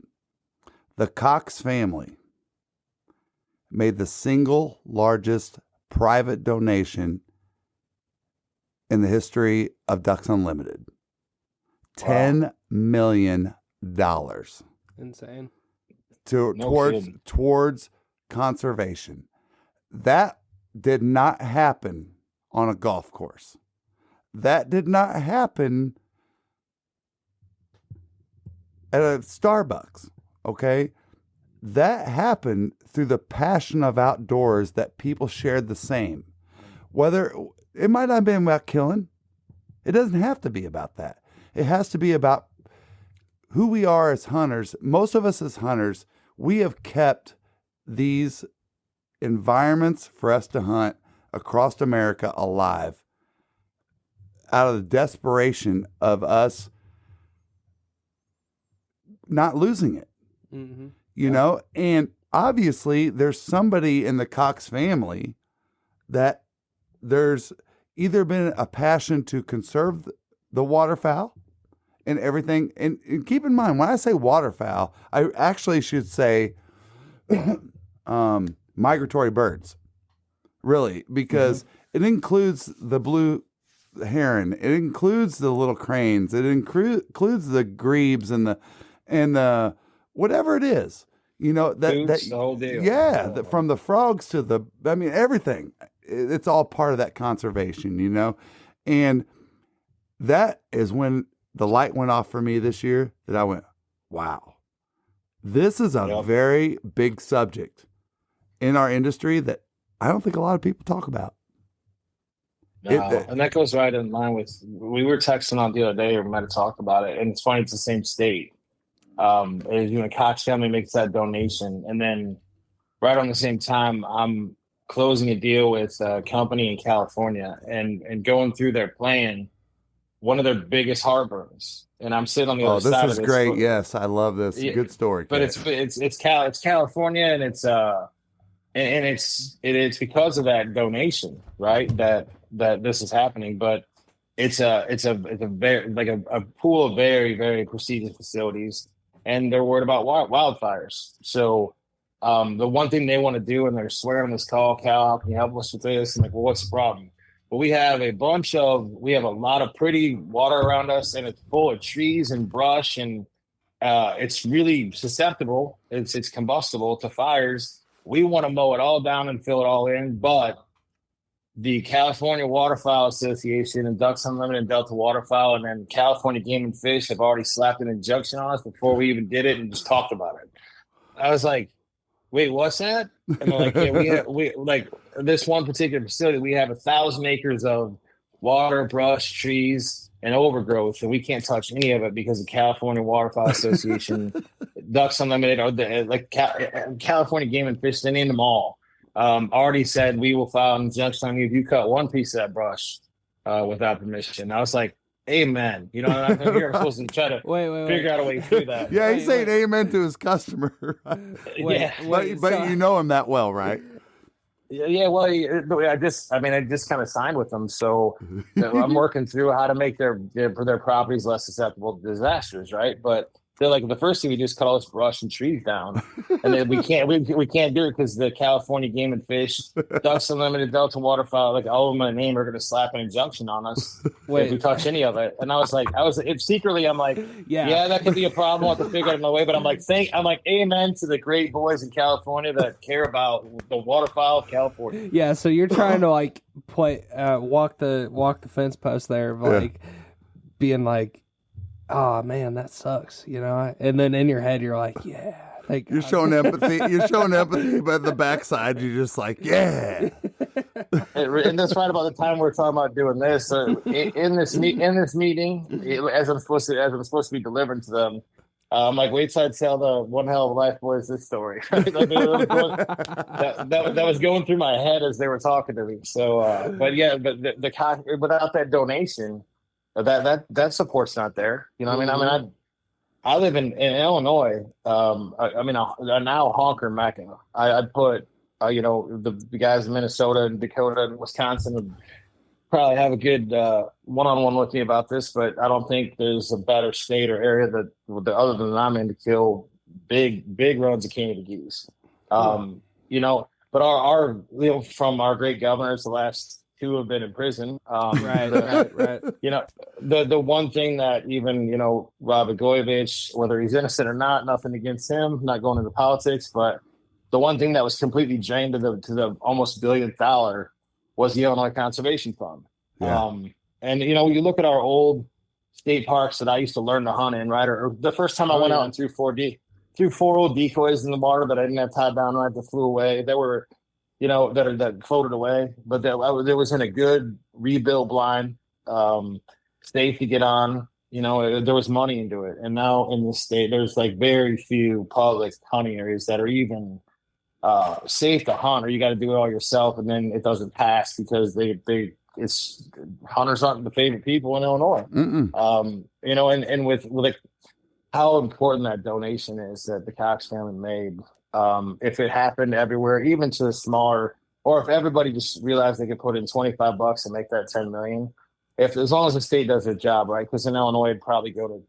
the Cox family made the single largest private donation in the history of Ducks Unlimited. $10 million. Insane. Towards conservation. That did not happen on a golf course. That did not happen at a Starbucks, okay? That happened through the passion of outdoors that people shared the same. Whether it might not have been about killing, it doesn't have to be about that. It has to be about who we are as hunters. Most of us as hunters, we have kept these environments for us to hunt across America alive out of the desperation of us not losing it. Mm-hmm. You know, and obviously there's somebody in the Cox family that there's either been a passion to conserve the waterfowl and everything. And keep in mind, when I say waterfowl, I actually should say migratory birds, really, because it includes the blue heron, it includes the little cranes, it includes the grebes and the whatever it is. You know, that the whole deal. Yeah, from the frogs to everything. It's all part of that conservation, you know? And that is when the light went off for me this year, that I went, wow, this is a very big subject in our industry that I don't think a lot of people talk about. No, and that goes right in line with, we were texting on the other day, or we might have talked about it, and it's funny, it's the same state. Cox family makes that donation, and then right on the same time, I'm closing a deal with a company in California, and going through their plan, one of their biggest heartburns. And I'm sitting on the Oh, other side of this this. is great. Yes, I love this. Yeah, Good story. but Kade. it's California, and it's because of that donation, right? That this is happening. But it's a very like a pool of very, very prestigious facilities, and they're worried about wildfires. So the one thing they want to do, and they're swearing on this call, Cal, how can you help us with this? I'm like, well, what's the problem? But we have a lot of pretty water around us, and it's full of trees and brush, and it's really susceptible. It's combustible to fires. We want to mow it all down and fill it all in, but the California Waterfowl Association and Ducks Unlimited and Delta Waterfowl, and then California Game and Fish have already slapped an injunction on us before we even did it and just talked about it. I was like, wait, what's that? And they're like, yeah, we like this one particular facility, we have 1,000 acres of water, brush, trees, and overgrowth, and we can't touch any of it because the California Waterfowl Association, Ducks Unlimited, or California Game and Fish, they named them all. Already said we will file an injunction on you if you cut one piece of that brush without permission. I was like, amen. You know, I'm supposed to try to figure out a way through that. Yeah, he's saying amen to his customer. Right? But you know him that well, right? Yeah, well, I just kind of signed with them, so I'm working through how to make their properties less susceptible to disasters, right? But they're like, the first thing we do is cut all this brush and trees down, and then we can't do it because the California Game and Fish, Ducks Unlimited, Delta Waterfowl, like all of them in the name, are going to slap an injunction on us if we touch any of it. And secretly, I'm like, yeah, that could be a problem. I'll have to figure it out my way. But I'm like, amen to the great boys in California that care about the waterfowl of California. Yeah, so you're trying to like walk the fence post there of like being like, oh man, that sucks, you know. And then in your head, you're like, yeah. You're showing empathy. You're showing empathy, but the backside, you're just like, yeah. And that's right about the time we're talking about doing this. In this meeting, as I'm supposed to be delivering to them, I'm like, wait till I tell the One Hell of a Life boys this story. That was going through my head as they were talking to me. So, but without that donation, that support's not there. You know what I mean? I live in Illinois. A now honker mecca. I'd put, the guys in Minnesota and Dakota and Wisconsin would probably have a good one-on-one with me about this, but I don't think there's a better state or area that other than I'm in to kill big runs of Canada geese. But our from our great governors, the last two have been in prison. Right. The one thing that even, Rob Blagojevich, whether he's innocent or not, nothing against him, not going into politics, but the one thing that was completely drained to the almost $1 billion was the Illinois Conservation Fund. Yeah. And you look at our old state parks that I used to learn to hunt in, right? Or the first time I went out and threw four old decoys in the water that I didn't have tied down right, that flew away. They were that floated away, but there was in a good rebuild blind, safe to get on. There was money into it, and now in the state, there's like very few public hunting areas that are even safe to hunt, or you got to do it all yourself, and then it doesn't pass because hunters aren't the favorite people in Illinois. And with like how important that donation is that the Cox family made. If it happened everywhere, even to the smaller, or if everybody just realized they could put in $25 and make that 10 million, as long as the state does their job, right? Because in Illinois, it'd probably go to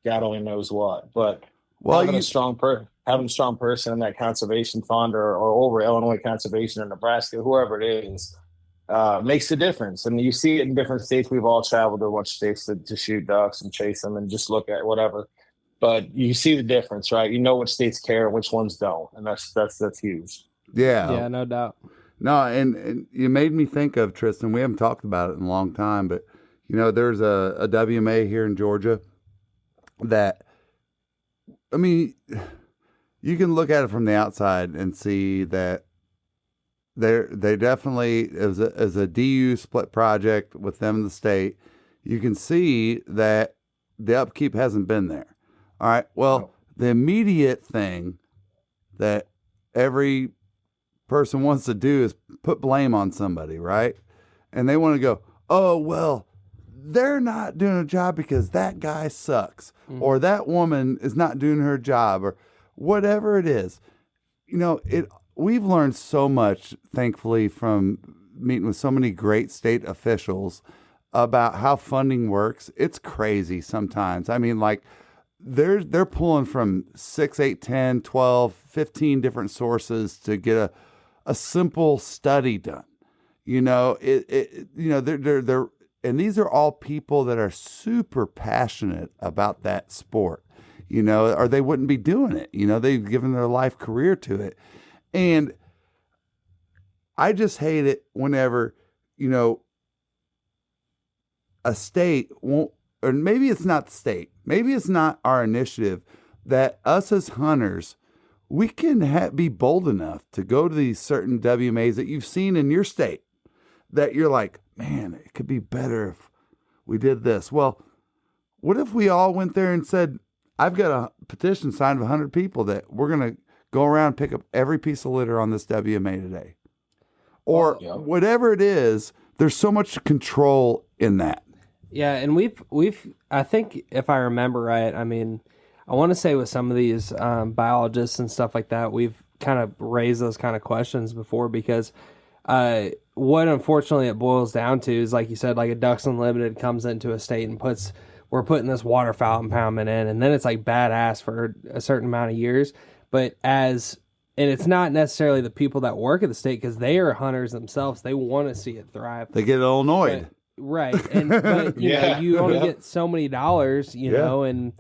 God only knows what. But having a strong person in that conservation fund or over Illinois conservation or Nebraska, whoever it is, makes a difference. And you see it in different states. We've all traveled to a bunch of states to shoot ducks and chase them and just look at whatever. But you see the difference, right? You know which states care, which ones don't, and that's huge. Yeah, no doubt. No, and you made me think of, Tristan. We haven't talked about it in a long time, but there's a WMA here in Georgia that, I mean, you can look at it from the outside and see that they definitely as a DU split project with them in the state. You can see that the upkeep hasn't been there. All right. Well, the immediate thing that every person wants to do is put blame on somebody, right? And they want to go, oh, well, they're not doing a job because that guy sucks or that woman is not doing her job or whatever it is. We've learned so much, thankfully, from meeting with so many great state officials about how funding works. It's crazy sometimes. I mean, like they're pulling from 6, 8, 10, 12, 15 different sources to get a simple study done. They're and these are all people that are super passionate about that sport, or they wouldn't be doing it. They've given their life career to it. And I just hate it whenever, a state won't, or maybe it's not the state, maybe it's not our initiative, that us as hunters, we can be bold enough to go to these certain WMAs that you've seen in your state that you're like, man, it could be better if we did this. Well, what if we all went there and said, I've got a petition signed of 100 people that we're going to go around and pick up every piece of litter on this WMA today? Or whatever it is, there's so much control in that. Yeah, and we've I think if I remember right, I mean, I want to say with some of these biologists and stuff like that, we've kind of raised those kind of questions before because what unfortunately it boils down to is, like you said, like a Ducks Unlimited comes into a state and we're putting this waterfowl impoundment in, and then it's like badass for a certain amount of years. But and it's not necessarily the people that work at the state because they are hunters themselves. They want to see it thrive. They get all annoyed. Right. But you only get so many dollars, and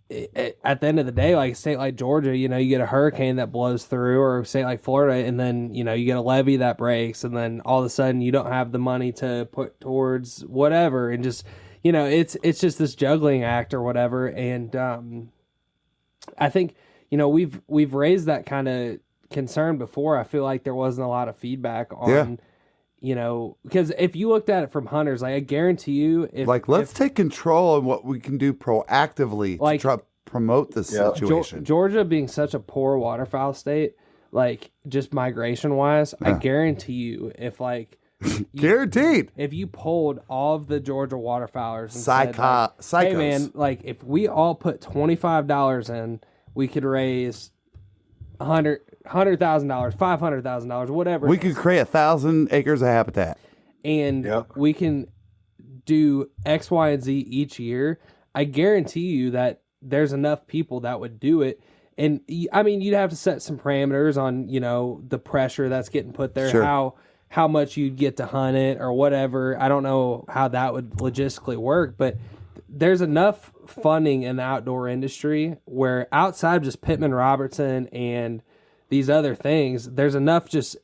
at the end of the day, like a state like Georgia, you get a hurricane that blows through, or a state like Florida, and then, you get a levee that breaks, and then all of a sudden you don't have the money to put towards whatever, and just, it's just this juggling act or whatever. And I think, we've raised that kind of concern before. I feel like there wasn't a lot of feedback on, because if you looked at it from hunters, like I guarantee you, let's take control of what we can do proactively to try to promote this situation. Georgia being such a poor waterfowl state, like just migration wise, I guarantee you, if guaranteed, if you polled all of the Georgia waterfowlers and psychos, hey man, like if we all put $25 in, we could raise $100,000, $500,000, whatever. We could create 1,000 acres of habitat, and we can do X, Y, and Z each year. I guarantee you that there's enough people that would do it. And I mean, you'd have to set some parameters on, the pressure that's getting put there, sure. how much you'd get to hunt it or whatever. I don't know how that would logistically work, but there's enough funding in the outdoor industry where outside of just Pittman Robertson and these other things, there's enough just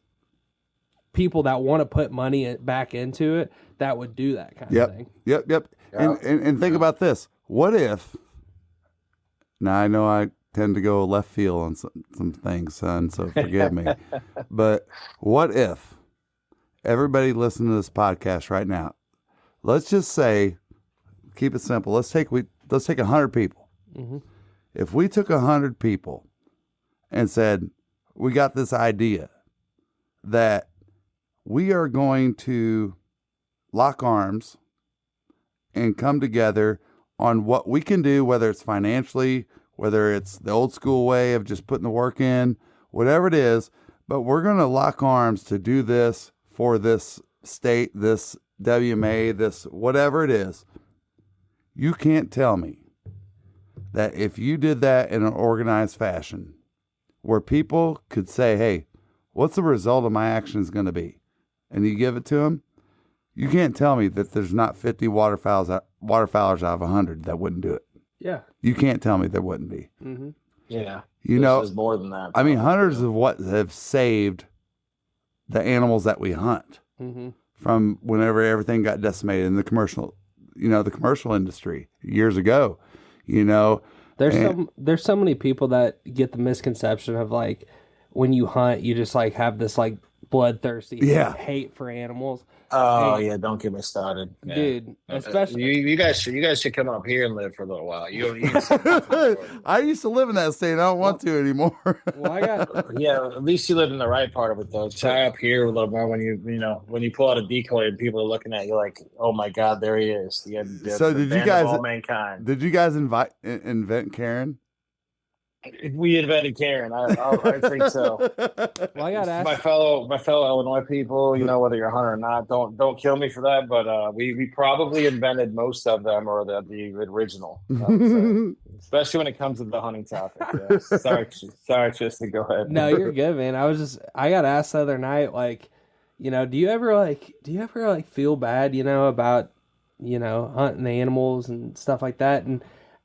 people that want to put money back into it that would do that kind of thing. Yep. And think about this. What if, now I know I tend to go left field on some things, son, so forgive me. But what if everybody listening to this podcast right now, let's just say, keep it simple. Let's take 100 people. Mm-hmm. If we took 100 people and said, we got this idea that we are going to lock arms and come together on what we can do, whether it's financially, whether it's the old school way of just putting the work in, whatever it is, but we're going to lock arms to do this for this state, this WMA, this whatever it is. You can't tell me that if you did that in an organized fashion where people could say, hey, what's the result of my actions going to be? And you give it to them, you can't tell me that there's not 50 waterfowlers out of 100 that wouldn't do it. Yeah. You can't tell me there wouldn't be. Mm-hmm. Yeah. There's more than that. I mean, hunters of what have saved the animals that we hunt from whenever everything got decimated in the commercial, the commercial industry years ago, There's so many people that get the misconception of like when you hunt, you just like have this like bloodthirsty, Yeah. hate for animals. Oh Hey, yeah, don't get me started, yeah. dude. Especially, You guys should come up here and live for a little while. You see nothing in Florida. I used to live in that state. I don't want to anymore. well, I got Yeah, at least you live in the right part of it though. Try up here a little more when when you pull out a decoy and people are looking at you like, oh my God, there he is. So did you guys- all mankind? Did you guys invent Karen? We invented Karen. I think so. well, I got asked. My fellow Illinois people, whether you're a hunter or not, don't kill me for that. But we probably invented most of them, or the original, I would say. Especially when it comes to the hunting topic. Yeah. Sorry, Tristan. Go ahead. No, you're good, man. I got asked the other night, like, do you ever feel bad, about, hunting animals and stuff like that?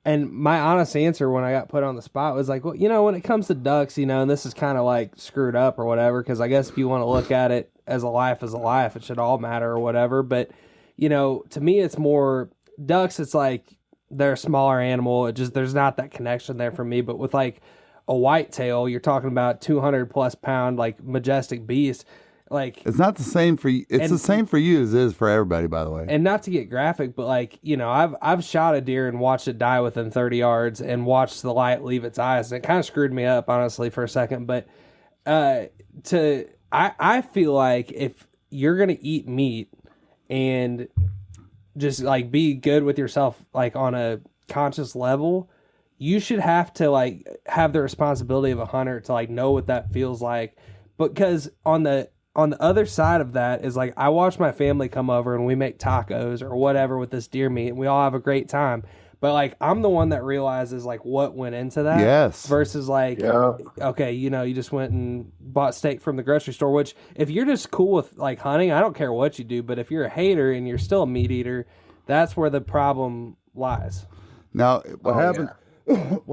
And my honest answer when I got put on the spot was like, well, when it comes to ducks, and this is kind of like screwed up or whatever, because I guess if you want to look at it as a life, it should all matter or whatever. But, to me, it's more ducks. It's like they're a smaller animal. There's not that connection there for me. But with like a whitetail, you're talking about 200 plus pound, like majestic beast. Like, it's not the same for you. It's the same for you as it is for everybody, by the way. And not to get graphic, but like, I've shot a deer and watched it die within 30 yards and watched the light leave its eyes. And it kind of screwed me up, honestly, for a second. But I feel like if you're going to eat meat and just like be good with yourself, like on a conscious level, you should have to like have the responsibility of a hunter to like know what that feels like. Because on the other side of that is like, I watch my family come over and we make tacos or whatever with this deer meat and we all have a great time. But like, I'm the one that realizes like what went into that. Yes. Versus like, okay, you just went and bought steak from the grocery store, which if you're just cool with like hunting, I don't care what you do. But if you're a hater and you're still a meat eater, that's where the problem lies. Now, what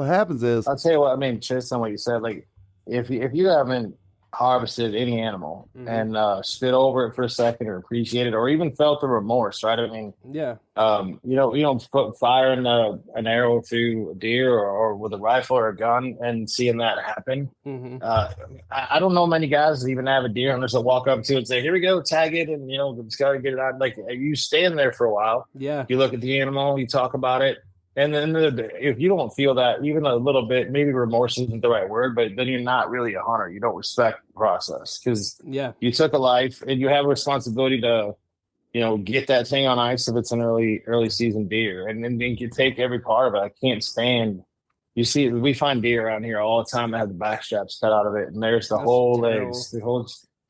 happens is, I'll tell you what, I mean, just on what you said, like if you haven't harvested any animal and stood over it for a second or appreciated or even felt the remorse, right? I mean, yeah. You don't put fire in an arrow to a deer or with a rifle or a gun and seeing that happen. I don't know many guys that even have a deer hunters that walk up to it and say, here we go, tag it, and just gotta get it out. Like, you stand there for a while. Yeah. You look at the animal, you talk about it. And then if you don't feel that even a little bit, maybe remorse isn't the right word, but then you're not really a hunter. You don't respect the process because you took a life and you have a responsibility to, get that thing on ice if it's an early season deer. And then you take every part of it. I can't stand. You see, we find deer around here all the time that have the back straps cut out of it, and there's the whole legs, the whole.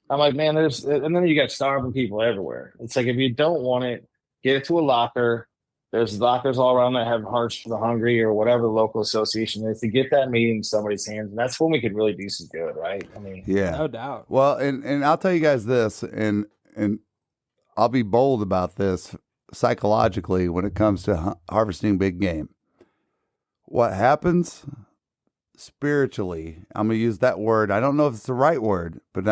I'm like, man, and then you got starving people everywhere. It's like, if you don't want it, get it to a locker. There's lockers all around that have hearts for the hungry or whatever the local association is, to get that meat in somebody's hands. And that's when we could really do some good, right? I mean, yeah, no doubt. Well, and I'll tell you guys this, and I'll be bold about this psychologically when it comes to harvesting big game. What happens spiritually, I'm going to use that word. I don't know if it's the right word, but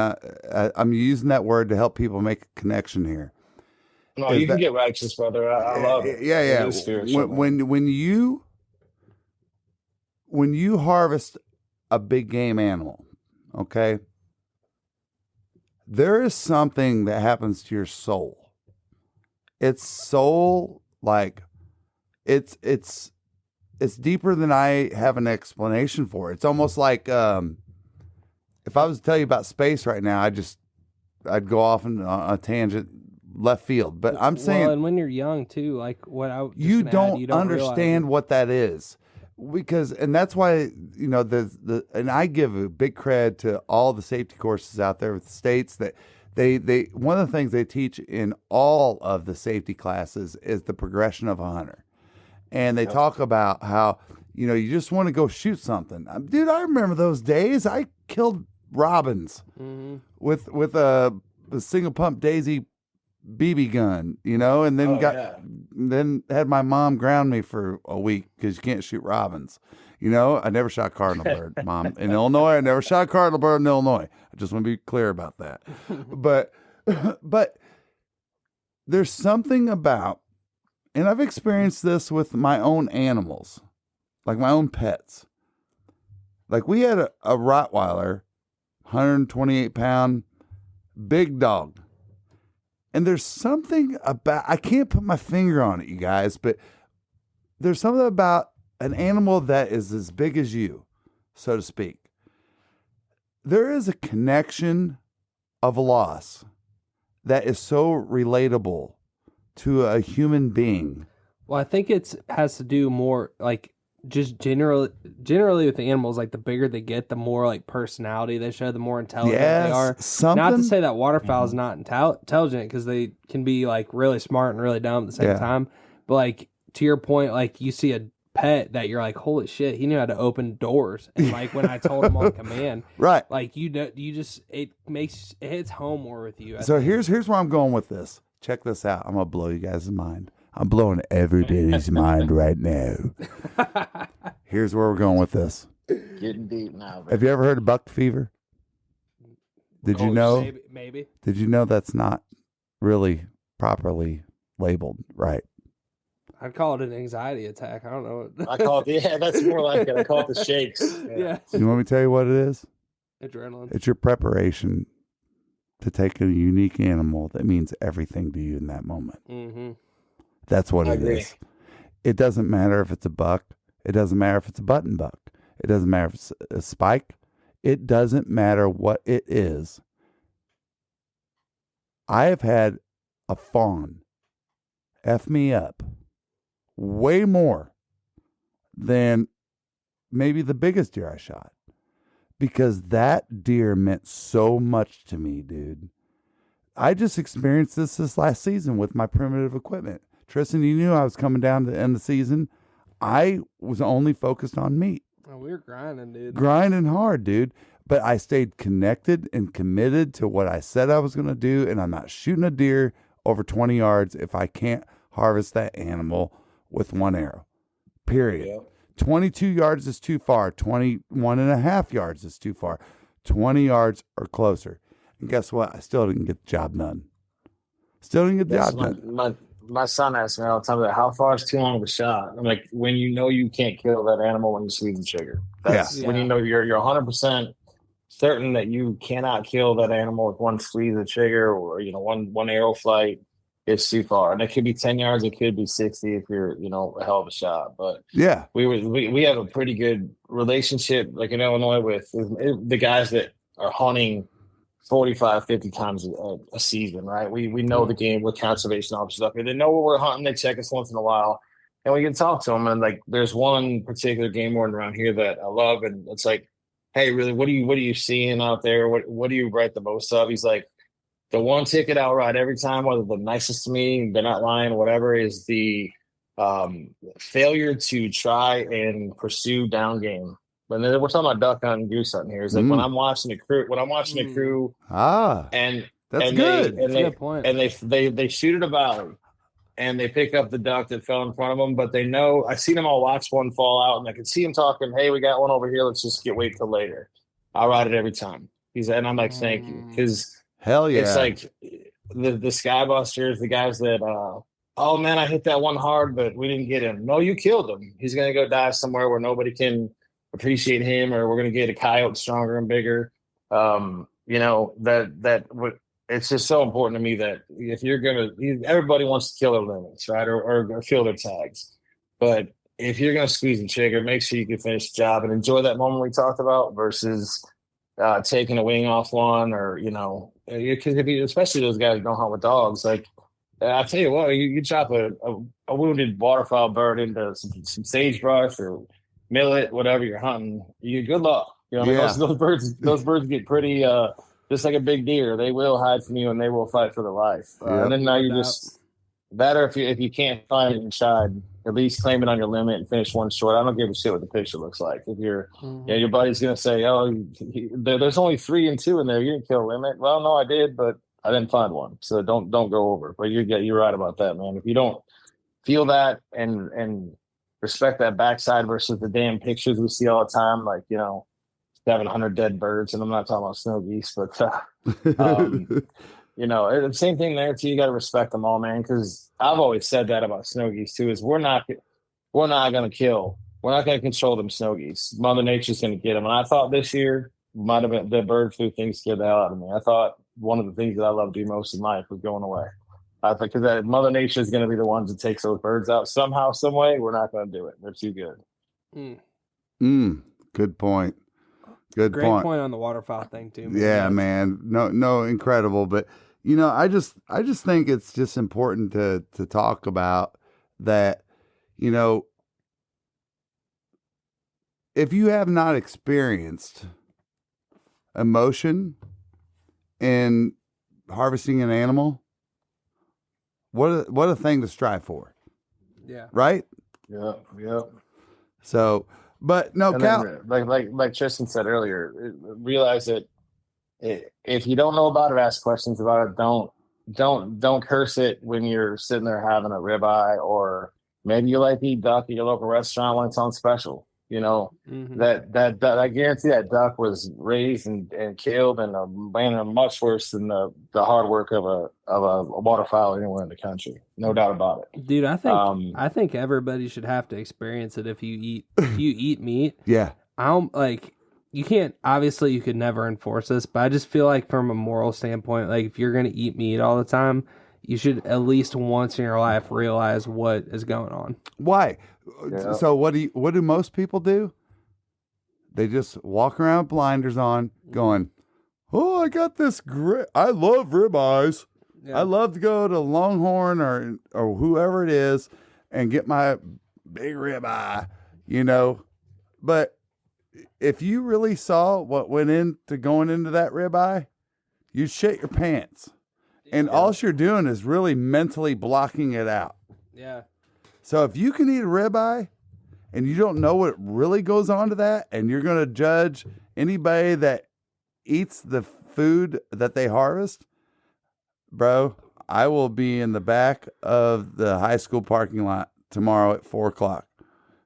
I'm using that word to help people make a connection here. No, you can get righteous, brother. I love it. Yeah. When you harvest a big game animal, okay, there is something that happens to your soul. It's soul, like it's deeper than I have an explanation for. It's almost like if I was to tell you about space right now, I'd go off on a tangent. Left field, but I'm saying, and when you're young too, like you don't understand what that is, and that's why and I give a big credit to all the safety courses out there with the states that they one of the things they teach in all of the safety classes is the progression of a hunter, and they talk about how you just want to go shoot something. Dude, I remember those days. I killed robins with a single pump Daisy BB gun, and then then had my mom ground me for a week because you can't shoot robins. I never shot a cardinal bird, Mom. In Illinois, I never shot a cardinal bird in Illinois. I just want to be clear about that. But there's something about, and I've experienced this with my own animals, like my own pets. Like we had a Rottweiler, 128 pound, big dog. And there's something about, I can't put my finger on it, you guys, but there's something about an animal that is as big as you, so to speak. There is a connection of loss that is so relatable to a human being. Well, I think it has to do more like just generally with the animals, like the bigger they get, the more like personality they show, the more intelligent they are. Not to say that waterfowl is not intelligent, because they can be like really smart and really dumb at the same time. But like to your point, like you see a pet that you're like, holy shit, he knew how to open doors. And like when I told him on command, right? Like it hits home more with you. So here's where I'm going with this. Check this out. I'm gonna blow you guys' mind. I'm blowing everybody's mind right now. Here's where we're going with this. Getting deep now. Baby. Have you ever heard of buck fever? Did you know? Maybe. Did you know that's not really properly labeled, right? I'd call it an anxiety attack. I don't know. I call it, that's more like it. I call it the shakes. Yeah. You want me to tell you what it is? Adrenaline. It's your preparation to take a unique animal that means everything to you in that moment. Mm-hmm. That's what it is. It doesn't matter if it's a buck. It doesn't matter if it's a button buck. It doesn't matter if it's a spike. It doesn't matter what it is. I have had a fawn F me up way more than maybe the biggest deer I shot, because that deer meant so much to me, dude. I just experienced this last season with my primitive equipment. Tristan, you knew I was coming down to the end of the season. I was only focused on meat. Oh, we were grinding, dude. Grinding hard, dude. But I stayed connected and committed to what I said I was going to do, and I'm not shooting a deer over 20 yards if I can't harvest that animal with one arrow. Period. Yeah. 22 yards is too far. 21 and a half yards is too far. 20 yards or closer. And guess what? I still didn't get the job done. My son asks me all the time, like, how far is too long of a shot? I'm like, when you know you can't kill that animal when you squeeze the trigger. That's when you know you're 100% certain that you cannot kill that animal with one squeeze of the trigger, or one arrow flight. It's too far, and it could be 10 yards, it could be 60 if you're a hell of a shot. But yeah, we have a pretty good relationship, like in Illinois, with the guys that are hunting 45, 50 times a season, right? We know the game with conservation officers up here. They know where we're hunting. They check us once in a while, and we can talk to them. And like, there's one particular game warden around here that I love, and it's like, hey, really, what are you seeing out there? What do you write the most of? He's like, the one ticket I'll write every time, whether the nicest to me, they're not lying, whatever, is the failure to try and pursue down game. But then we're talking about duck hunting, goose hunting here. It's like when I'm watching a crew, and that's and good. They, and they, and they shoot at a valley, and they pick up the duck that fell in front of them. But they know, I've seen them all watch one fall out, and I can see them talking, hey, we got one over here. Let's just wait till later. I'll ride it every time. And I'm like, thank you. Because hell yeah. It's like the skybusters, the guys that, oh man, I hit that one hard, but we didn't get him. No, you killed him. He's going to go die somewhere where nobody can appreciate him, or we're going to get a coyote stronger and bigger. It's just so important to me that if you're going to, everybody wants to kill their limits, right? Or fill their tags. But if you're going to squeeze the trigger, make sure you can finish the job and enjoy that moment we talked about versus taking a wing off one, or, because especially those guys who don't hunt with dogs. Like, I tell you what, you chop a wounded waterfowl bird into some sagebrush or millet, whatever you're hunting, good luck. Those birds get pretty, just like a big deer. They will hide from you and they will fight for their life. And then now you just better if you can't find it inside, at least claim it on your limit and finish one short. I don't give a shit what the picture looks like. If you're, your buddy's gonna say, "Oh, there's only 3 and 2 in there. You didn't kill a limit." Well, no, I did, but I didn't find one. So don't go over. But you're right about that, man. If you don't feel that and respect that backside versus the damn pictures we see all the time, like 700 dead birds, and I'm not talking about snow geese, but the same thing there too. You got to respect them all, man. Because I've always said that about snow geese too. Is we're not going to kill. We're not going to control them snow geese. Mother Nature's going to get them. And I thought this year might have been the bird flu thing scared the hell out of me. I thought one of the things that I love to do most in life was going away. I think that Mother Nature is going to be the ones that takes those birds out somehow, some way. We're not going to do it. They're too good. Good point. Good Great point. point on the waterfowl thing too. Man. Yeah, man. No, incredible. But I just think it's just important to talk about that. If you have not experienced emotion in harvesting an animal, what a thing to strive for. Yeah. Right? Yeah. So, but no, Cal. Like Tristan said earlier, realize that if you don't know about it, ask questions about it. Don't curse it when you're sitting there having a ribeye, or maybe you like to eat duck at your local restaurant when it's on special. That I guarantee that duck was raised and killed in a manner much worse than the hard work of a waterfowl anywhere in the country. No doubt about it. Dude, I think everybody should have to experience it if you eat meat. Yeah. You can't, obviously you could never enforce this, but I just feel like from a moral standpoint, like if you're going to eat meat all the time, you should at least once in your life realize what is going on. Why? Yeah. So what do most people do? They just walk around with blinders on going, "Oh, I got this great, I love ribeyes. Yeah. I love to go to Longhorn or whoever it is and get my big ribeye, But if you really saw what went into going into that ribeye, you'd shit your pants. And all you're doing is really mentally blocking it out. Yeah. So if you can eat a ribeye and you don't know what really goes on to that, and you're going to judge anybody that eats the food that they harvest, bro, I will be in the back of the high school parking lot tomorrow at 4:00.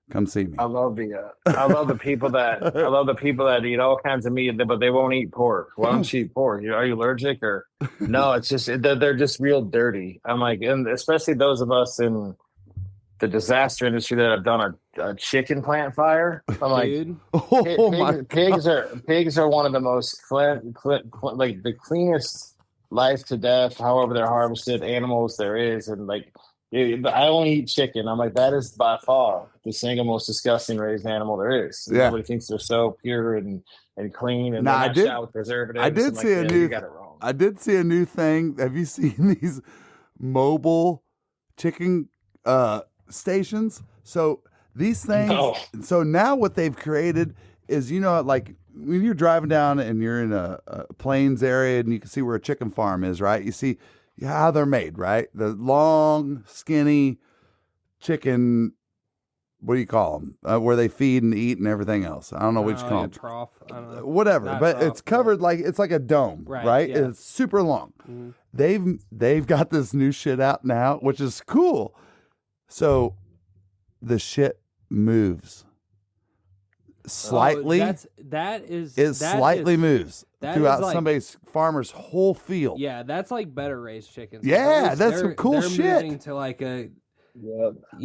Come see me. I love the people that eat all kinds of meat, but they won't eat pork. Why don't you eat pork? Are you allergic or no? It's just they're just real dirty. I'm like, and especially those of us in the disaster industry that have done a chicken plant fire. I'm like, dude, pigs are one of the most like the cleanest life to death, however they're harvested animals there is, and like. I only eat chicken. I'm like, that is by far the single most disgusting raised animal there is. Yeah. Everybody thinks they're so pure and clean and shot with preservatives. I did see you got it wrong. I did see a new thing. Have you seen these mobile chicken stations? So these things. No. So now what they've created is, like when you're driving down and you're in a plains area and you can see where a chicken farm is, right? You see how they're made, right? The long, skinny chicken, what do you call them? Where they feed and eat and everything else. I don't know what you call them. Trough. I don't know. Whatever, Not but trough, it's covered like it's like a dome, right? Yeah. It's super long. Mm-hmm. They've got this new shit out now, which is cool. So the shit moves slightly. It slightly moves throughout somebody's farmer's whole field. Yeah, that's like better raised chickens. Yeah, that's some cool shit. They're moving to like a,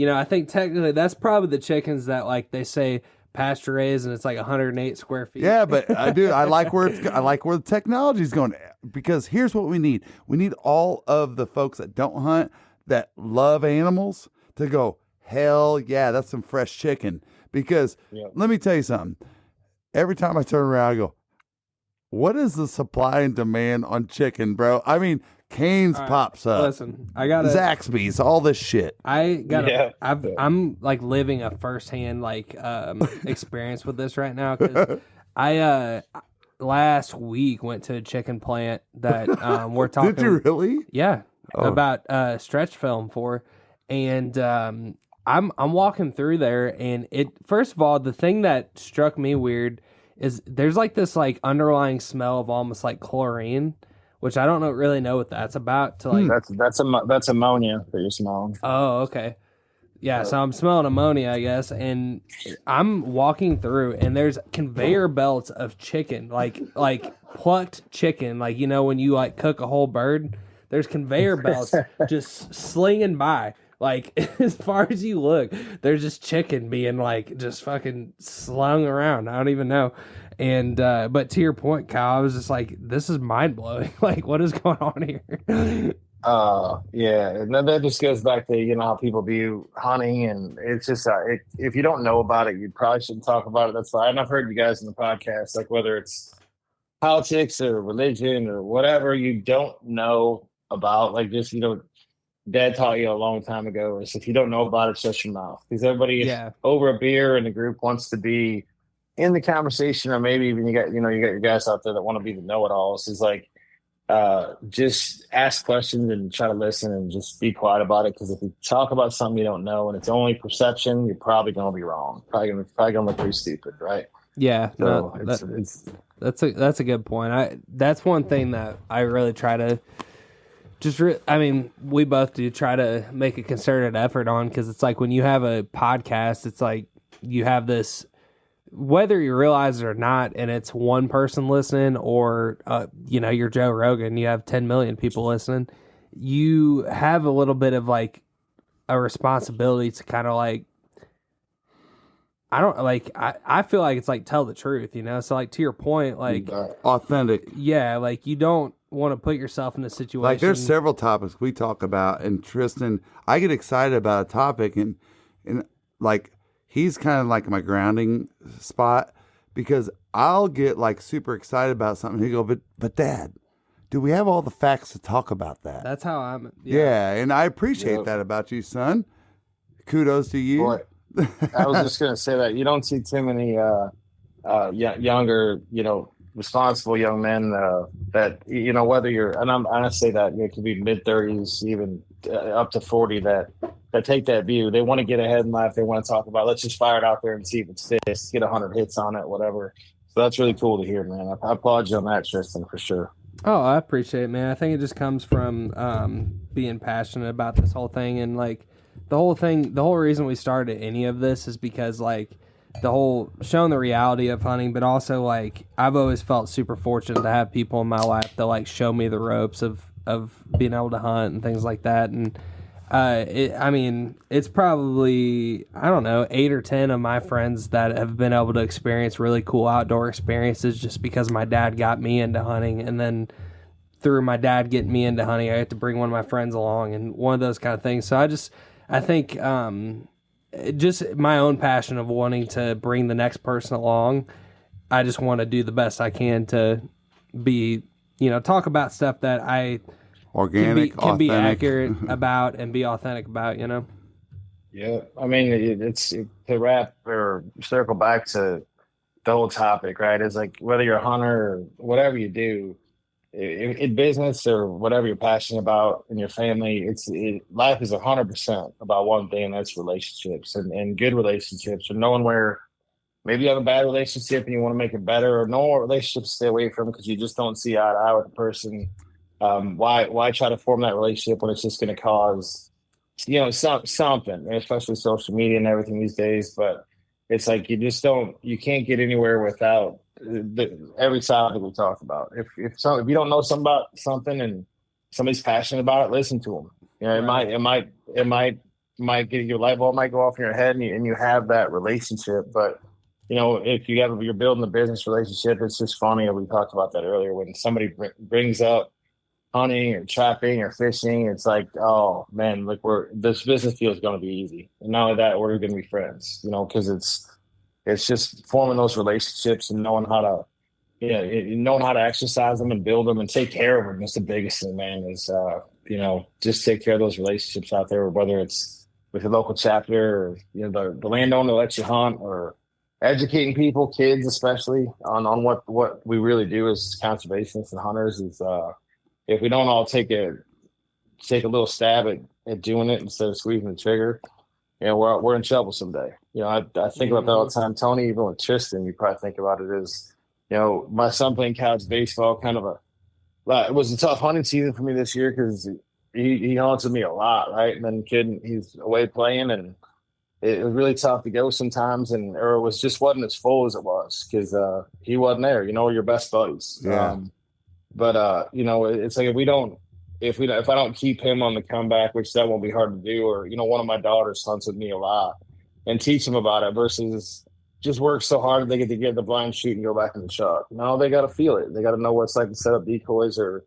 I think technically that's probably the chickens that like they say pasture raised and it's like 108 square feet. Yeah, but I like where the technology's going, because here's what we need. We need all of the folks that don't hunt, that love animals, to go, hell yeah, that's some fresh chicken. Because let me tell you something. Every time I turn around, I go, what is the supply and demand on chicken, bro? I mean, Cane's pops up. Listen, I got Zaxby's, all this shit. I'm like living a firsthand like experience with this right now, because I last week went to a chicken plant that we're talking. Did you really? Yeah, about stretch film for, and I'm walking through there, and first of all, the thing that struck me weird is there's like this like underlying smell of almost like chlorine, which I don't really know what that's about. To like that's ammonia that you're smelling. Oh, okay. Yeah, so I'm smelling ammonia, I guess, and I'm walking through, and there's conveyor belts of chicken, like plucked chicken, like when you like cook a whole bird. There's conveyor belts just slinging by. Like, as far as you look, there's just chicken being, like, just fucking slung around. I don't even know. And but to your point, Kyle, I was just like, this is mind blowing. Like, what is going on here? Yeah, and then that just goes back to how people view hunting, and it's just if you don't know about it, you probably shouldn't talk about it. That's fine. And I've heard you guys in the podcast, like whether it's politics or religion or whatever you don't know about, like just Dad taught you a long time ago is if you don't know about it, shut your mouth, because everybody over a beer in the group wants to be in the conversation, or maybe even you got your guys out there that want to be the know-it-alls. Is like just ask questions and try to listen and just be quiet about it, because if you talk about something you don't know and it's only perception, you're probably going to be wrong. Probably going to look pretty stupid, right? Yeah, so that's a good point. That's one thing that I really try to we both do try to make a concerted effort on, because it's like when you have a podcast, it's like you have this, whether you realize it or not, and it's one person listening, or you're Joe Rogan, you have 10 million people listening, you have a little bit of like a responsibility to kind of like, I feel like it's like tell the truth, so like to your point, like authentic. Yeah, like you don't want to put yourself in a situation. Like there's several topics we talk about, and Tristan, I get excited about a topic, and like he's kind of like my grounding spot, because I'll get like super excited about something. He go, but Dad, do we have all the facts to talk about that? That's how I'm. Yeah, and I appreciate that about you, son. Kudos to you. Boy, I was just gonna say that you don't see too many younger, responsible young men that whether you're, and I say that it could be mid-30s, even up to 40, that take that view. They want to get ahead in life. They want to talk about, let's just fire it out there and see if it sticks, get 100 hits on it, whatever. So that's really cool to hear, man. I applaud you on that, Tristan, for sure. Oh, I appreciate it, man. I think it just comes from being passionate about this whole thing, and like the whole reason we started any of this is because like the whole showing the reality of hunting, but also like I've always felt super fortunate to have people in my life that like show me the ropes of being able to hunt and things like that. And it's probably, I don't know, 8 or 10 of my friends that have been able to experience really cool outdoor experiences just because my dad got me into hunting, and then through my dad getting me into hunting, I had to bring one of my friends along, and one of those kind of things. So I think just my own passion of wanting to bring the next person along. I just want to do the best I can to be, talk about stuff that I can be accurate about and be authentic about, Yeah. I mean, it's to wrap or circle back to the whole topic, right? It's like whether you're a hunter or whatever you do, in business or whatever you're passionate about in your family, life is 100% about one thing, and that's relationships and good relationships, or knowing where maybe you have a bad relationship and you want to make it better, or know what relationships to stay away from because you just don't see eye to eye with the person. Why try to form that relationship when it's just going to cause something, especially social media and everything these days. But it's like you can't get anywhere without every topic we talk about. If you don't know something about something and somebody's passionate about it, listen to them. Right. It might get your light bulb might go off in your head, and you have that relationship. But if you're building a business relationship, it's just funny. We talked about that earlier, when somebody brings up hunting or trapping or fishing, it's like, oh man, like this business deal is going to be easy, and not only that, we're going to be friends. Because it's just forming those relationships and knowing how to exercise them and build them and take care of them. That's the biggest thing, man, is, just take care of those relationships out there, whether it's with your local chapter or, the landowner that lets you hunt, or educating people, kids, especially on what we really do as conservationists and hunters is, if we don't all take a little stab at doing it instead of squeezing the trigger, we're in trouble someday. I think about that all the time. Tony, even with Tristan, you probably think about it as, my son playing college baseball, it was a tough hunting season for me this year because he hunted me a lot, right? And then he's away playing, and it was really tough to go sometimes, or it wasn't as full as it was because he wasn't there. Your best buddies. Yeah. It's like if I don't keep him on the comeback, which that won't be hard to do, or one of my daughters hunts with me a lot, and teach him about it versus just work so hard that they get to get the blind shoot and go back in the truck. No, they got to feel it. They got to know what it's like to set up decoys or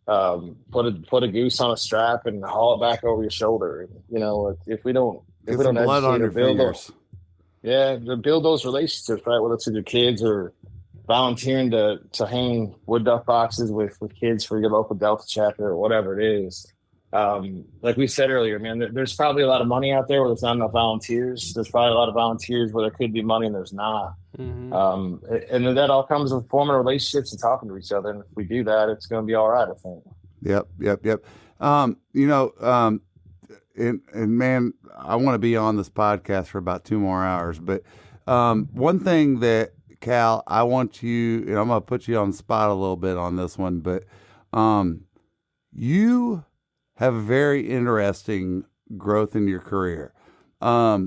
put a goose on a strap and haul it back over your shoulder. You know, if we don't blood on your fingers. To build those relationships, right? Whether it's with your kids or volunteering to hang wood duck boxes with kids for your local Delta chapter or whatever it is. Like we said earlier, man, there's probably a lot of money out there where there's not enough volunteers. There's probably a lot of volunteers where there could be money and there's not. Mm-hmm. And then that all comes with forming relationships and talking to each other. And if we do that, it's going to be all right, I think. Yep. And man, I want to be on this podcast for about 2 more hours. But one thing that, Cal, I want you, and I'm going to put you on the spot a little bit on this one, but you have a very interesting growth in your career. I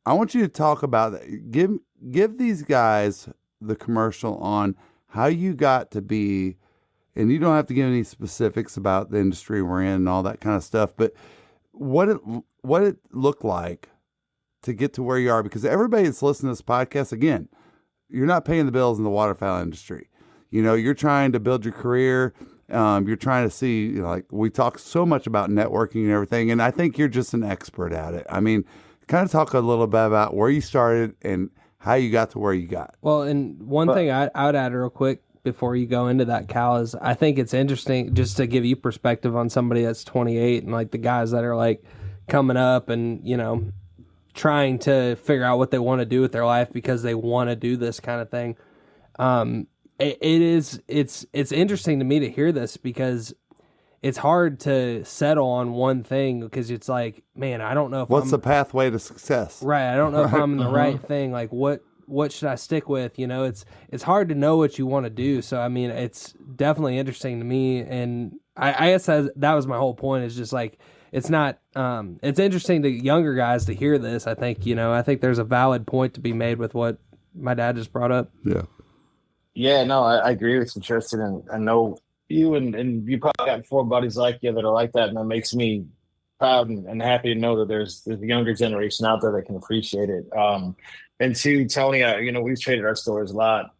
want you to talk about that. Give these guys the commercial on how you got to be, and you don't have to give any specifics about the industry we're in and all that kind of stuff, but what it looked like to get to where you are, because everybody that's listening to this podcast, again, you're not paying the bills in the waterfowl industry. You know, you're trying to build your career. You're trying to see, you know, like we talk so much about networking and everything, and I think you're just an expert at it. I mean, kind of talk a little bit about where you started and how you got to where you got. Well, and one thing I would add real quick before you go into that, Cal, is I think it's interesting just to give you perspective on somebody that's 28 and like the guys that are like coming up and, you know, trying to figure out what they want to do with their life because they want to do this kind of thing. It's interesting to me to hear this because it's hard to settle on one thing because it's like, man, I don't know if what's the pathway to success, right? I don't know if I'm in the right thing. Like what should I stick with? You know, it's hard to know what you want to do. So, I mean, it's definitely interesting to me. And I guess that was my whole point, is just like, it's not, it's interesting to younger guys to hear this. I think, you know, I think there's a valid point to be made with what my dad just brought up. Yeah. Yeah, no, I agree with you, Tristan. And I know you and you probably got 4 buddies like you that are like that. And that makes me proud and happy to know that there's a younger generation out there that can appreciate it. And to Tony, you know, we've traded our stories a lot.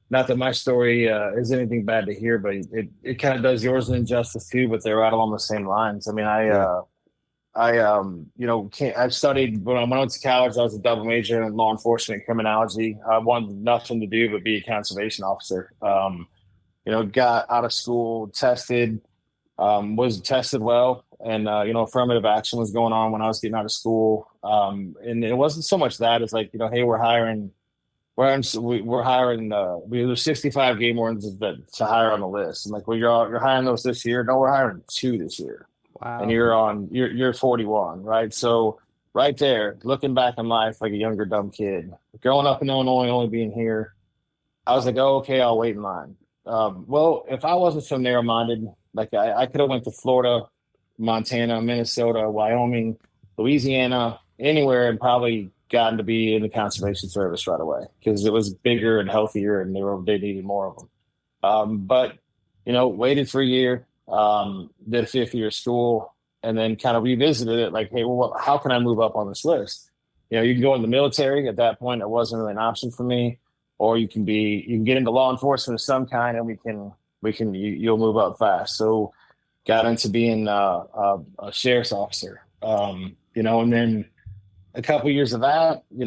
Not that my story is anything bad to hear, but it kind of does yours an injustice too, but they're right along the same lines. I mean, I studied when I went to college. I was a double major in law enforcement and criminology. I wanted nothing to do but be a conservation officer. Got out of school, was tested well, and affirmative action was going on when I was getting out of school. And it wasn't so much that it's like, hey, we're hiring. There's 65 game wardens to hire on the list. And like, well, you're hiring those this year. No, we're hiring 2 this year. Wow. And you're 41, right? So right there, looking back on life like a younger dumb kid, growing up in Illinois, only being here, I was like, oh, okay, I'll wait in line. Well, if I wasn't so narrow-minded, like I could have went to Florida, Montana, Minnesota, Wyoming, Louisiana, anywhere, and probably gotten to be in the conservation service right away because it was bigger and healthier and they needed more of them. But waited for a year, did a 5th year of school, and then kind of revisited it like, hey, well, how can I move up on this list? You can go in the military. At that point, it wasn't really an option for me. Or you can get into law enforcement of some kind, and you'll move up fast. So got into being a sheriff's officer, and then a couple years of that, one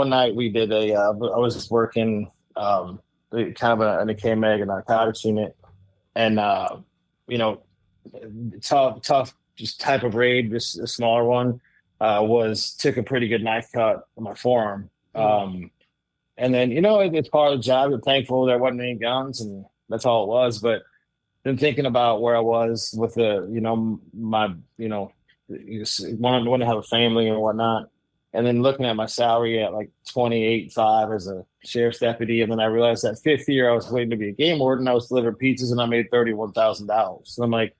night we did I was working kind of in a KMEG, a narcotics unit, and tough just type of raid, just a smaller one, took a pretty good knife cut on my forearm. And then, it's part of the job. I'm thankful there wasn't any guns, and that's all it was. But then thinking about where I was with wanting to have a family and whatnot, and then looking at my salary at like $28,500 as a sheriff's deputy, and then I realized that 5th year I was waiting to be a game warden. I was delivering pizzas, and I made $31,000. So I'm like,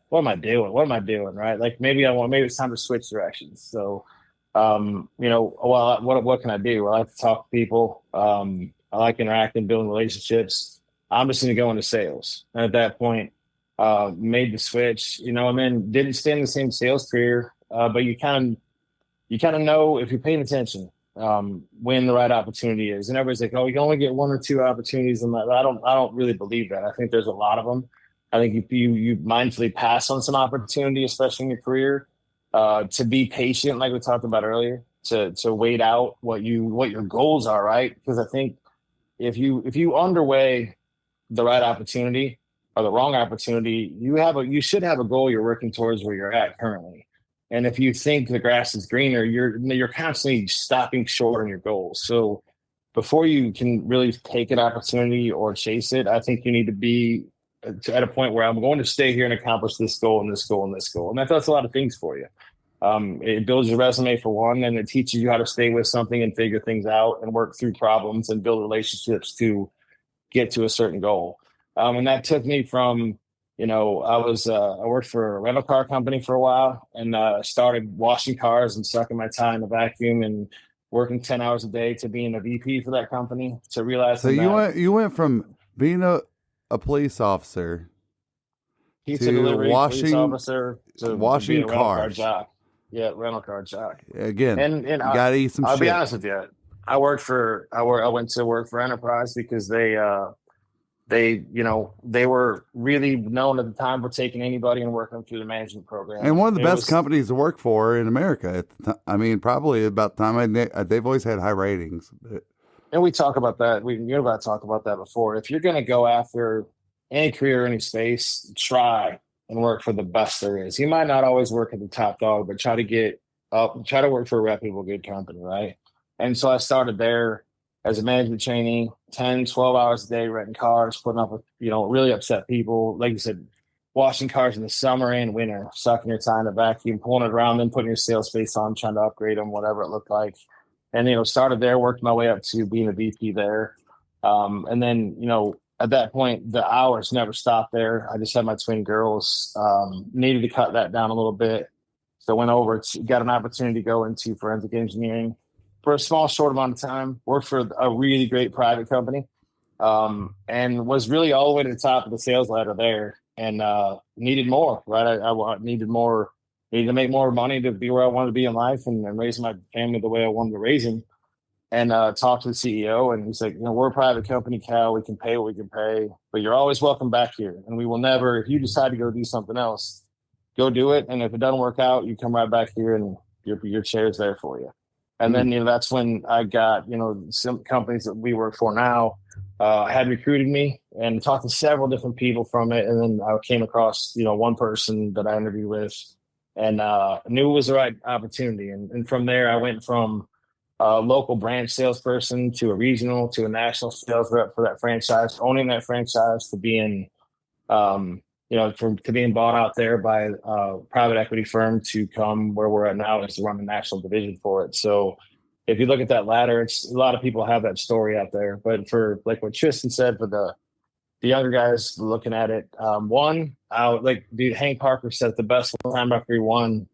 what am I doing? What am I doing? Right? Like maybe it's time to switch directions. So. What can I do? I like to talk to people. I like interacting, building relationships. I'm just going to go into sales. And at that point, made the switch, and then didn't stay in the same sales career. But you kind of know if you're paying attention, when the right opportunity is. And everybody's like, oh, you can only get 1 or 2 opportunities. And I don't really believe that. I think there's a lot of them. I think you mindfully pass on some opportunity, especially in your career, to be patient, like we talked about earlier, to wait out what your goals are, right? Because I think if you underweigh the right opportunity or the wrong opportunity, you should have a goal you're working towards where you're at currently. And if you think the grass is greener, you're constantly stopping short on your goals. So before you can really take an opportunity or chase it, I think you need to be at a point where I'm going to stay here and accomplish this goal and this goal and this goal. And that does a lot of things for you. It builds your resume for one, and it teaches you how to stay with something and figure things out and work through problems and build relationships to get to a certain goal. And that took me from, I worked for a rental car company for a while, and started washing cars and sucking my tie in the vacuum and working 10 hours a day to being a VP for that company, to realize. So you went from being a police officer pizza delivery police officer to washing being a cars. Rental car jock. Yeah, rental car jock. Again, and you gotta eat some I'll shit. be honest with you. I went to work for Enterprise because they were really known at the time for taking anybody and working them through the management program. And one of the best companies to work for in America. Probably about the time they've always had high ratings. And we talk about that. You're about to talk about that before. If you're going to go after any career, any space, try and work for the best there is. You might not always work at the top dog, but try to get up, try to work for a reputable, good company, right? And so I started there as a management trainee, 10, 12 hours a day, renting cars, putting up with, really upset people. Like you said, washing cars in the summer and winter, sucking your tie in the vacuum, pulling it around, then putting your sales face on, trying to upgrade them, whatever it looked like. And, started there, worked my way up to being a VP there. And then, at that point, the hours never stopped there. I just had my twin girls, needed to cut that down a little bit. So went over, got an opportunity to go into forensic engineering for a small, short amount of time, worked for a really great private company, and was really all the way to the top of the sales ladder there, and needed more, right? I needed to make more money to be where I wanted to be in life and raise my family the way I wanted to raise them. And talked to the CEO, and he's like, we're a private company, Cal. We can pay what we can pay, but you're always welcome back here. And we will never, if you decide to go do something else, go do it. And if it doesn't work out, you come right back here and your chair's there for you. And then, that's when I got, some companies that we work for now had recruited me and talked to several different people from it. And then I came across, one person that I interviewed with and knew it was the right opportunity. And from there, I went from a local branch salesperson to a regional to a national sales rep for that franchise, owning that franchise, to being, to being bought out there by a private equity firm to come where we're at now is to run the national division for it. So if you look at that ladder, it's a lot of people have that story out there, but for like what Tristan said, for the younger guys looking at it, Hank Parker said the best one time after he won.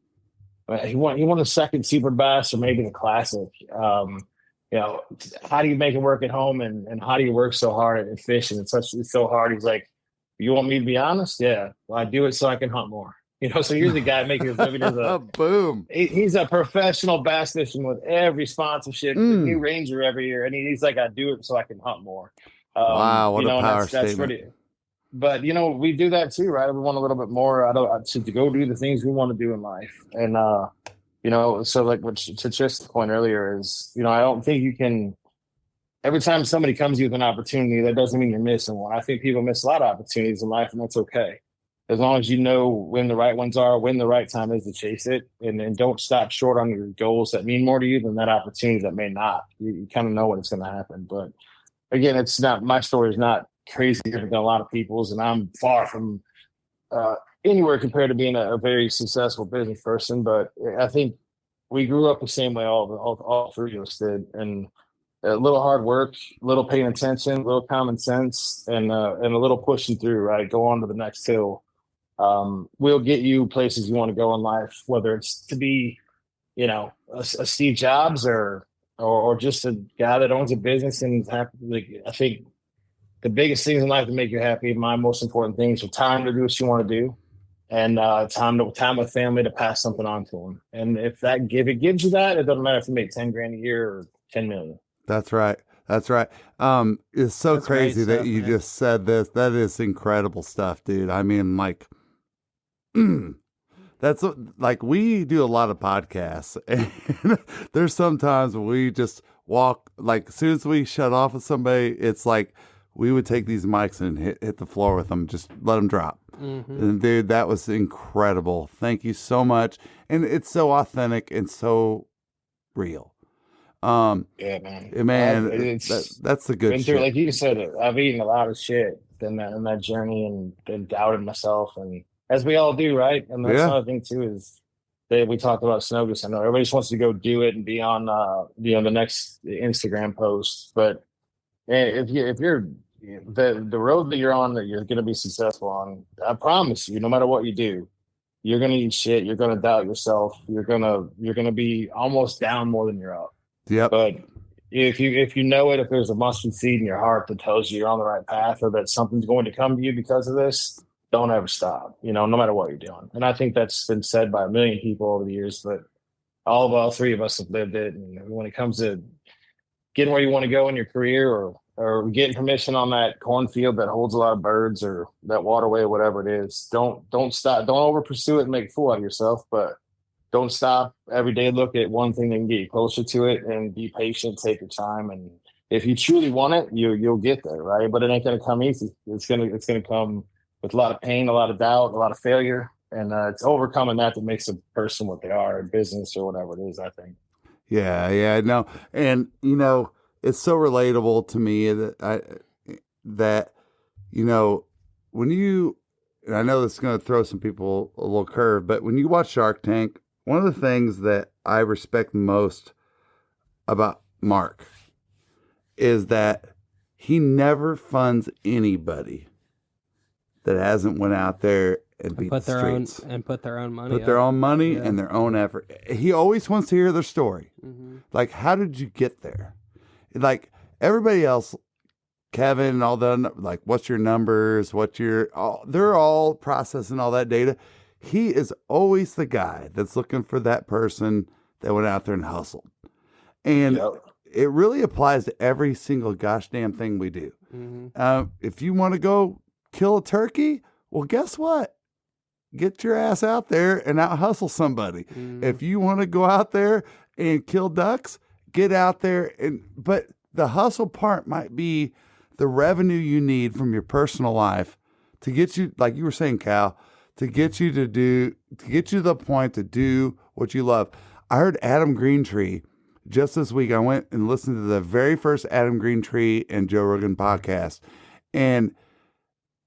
He won the second Super Bass or maybe the Classic. How do you make it work at home, and how do you work so hard at fishing? It's so hard. He's like, you want me to be honest? Yeah. Well, I do it so I can hunt more. So here's the guy making his living as a boom. He's a professional bass fishing with every sponsorship, new Ranger every year, and he's like, I do it so I can hunt more. Wow, what a power statement. Pretty, but we do that too, right? We want a little bit more to go do the things we want to do in life. And so like what to Tristan's point earlier is, I don't think you can, every time somebody comes to you with an opportunity, that doesn't mean you're missing one. I think people miss a lot of opportunities in life, and that's okay. As long as you know when the right ones are, when the right time is to chase it, and don't stop short on your goals that mean more to you than that opportunity that may not. You kind of know when it's going to happen. But again, it's not, my story is not crazy different than a lot of people's, and I'm far from anywhere compared to being a very successful business person. But I think we grew up the same way all three of us did, and a little hard work, a little paying attention, a little common sense, and a little pushing through, right? Go on to the next hill. We'll get you places you want to go in life, whether it's to be, a Steve Jobs or just a guy that owns a business and happy. Like, I think the biggest things in life to make you happy, my most important things are time to do what you want to do, and time with family to pass something on to them. And if it gives you that, it doesn't matter if you make 10 grand a year or 10 million. That's right. That's right. It's so That's great crazy that stuff, you man. just said this. That is incredible stuff, dude. I mean, like, like we do a lot of podcasts, and there's sometimes we just walk, like, as soon as we shut off with somebody, it's like we would take these mics and hit the floor with them, just let them drop. And dude, that was incredible. Thank you so much. And it's so authentic and so real. Yeah, man. That's the good been shit. through, like you said, I've eaten a lot of shit in that journey and doubted myself, and as we all do, right? And that's another thing too is that we talked about snow goose. I know everybody just wants to go do it and be on the next Instagram post, but if you're the road that you're on that you're going to be successful on, I promise you, no matter what you do, you're going to eat shit. You're going to doubt yourself. You're gonna be almost down more than you're up. Yep. But if you know it, if there's a mustard seed in your heart that tells you you're on the right path or that something's going to come to you because of this, don't ever stop, no matter what you're doing. And I think that's been said by a million people over the years, but all three of us have lived it. And when it comes to getting where you want to go in your career or getting permission on that cornfield that holds a lot of birds or that waterway or whatever it is, don't stop. Don't over pursue it and make a fool out of yourself, but don't stop. Every day look at one thing that can get you closer to it and be patient, take your time. And if you truly want it, you'll get there, right? But it ain't gonna come easy. It's gonna come with a lot of pain, a lot of doubt, a lot of failure. And it's overcoming that makes a person what they are in business or whatever it is, I think. Yeah, no. And it's so relatable to me that when you, and I know this is going to throw some people a little curve, but when you watch Shark Tank, one of the things that I respect most about Mark is that he never funds anybody that hasn't went out there and beat the streets. Put their own money. Put their own money and their own effort. He always wants to hear their story. Like, how did you get there? Like everybody else, Kevin and all the, like, what's your numbers? They're all processing all that data. He is always the guy that's looking for that person that went out there and hustled. And it really applies to every single gosh damn thing we do. If you want to go kill a turkey, well, guess what? Get your ass out there and out hustle somebody. If you want to go out there and kill ducks, get out there. But the hustle part might be the revenue you need from your personal life to get you, like you were saying, Cal, to get you to the point to do what you love. I heard Adam Greentree just this week. I went and listened to the very first Adam Greentree and Joe Rogan podcast. And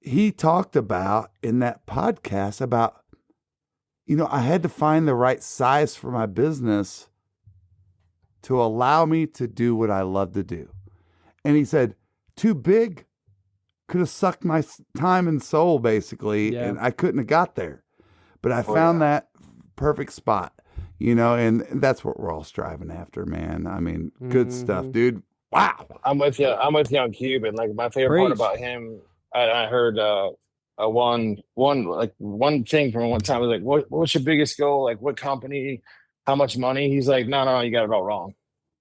he talked about in that podcast about, I had to find the right size for my business to allow me to do what I love to do. And he said, too big could have sucked my time and soul, basically, and I couldn't have got there. But I found that perfect spot, and that's what we're all striving after, man. I mean, good stuff, dude. Wow. I'm with you on Cuban. Like, my favorite part about him, I heard one thing from one time was like, what's your biggest goal? Like, what company, how much money? He's like, no, you got it all wrong.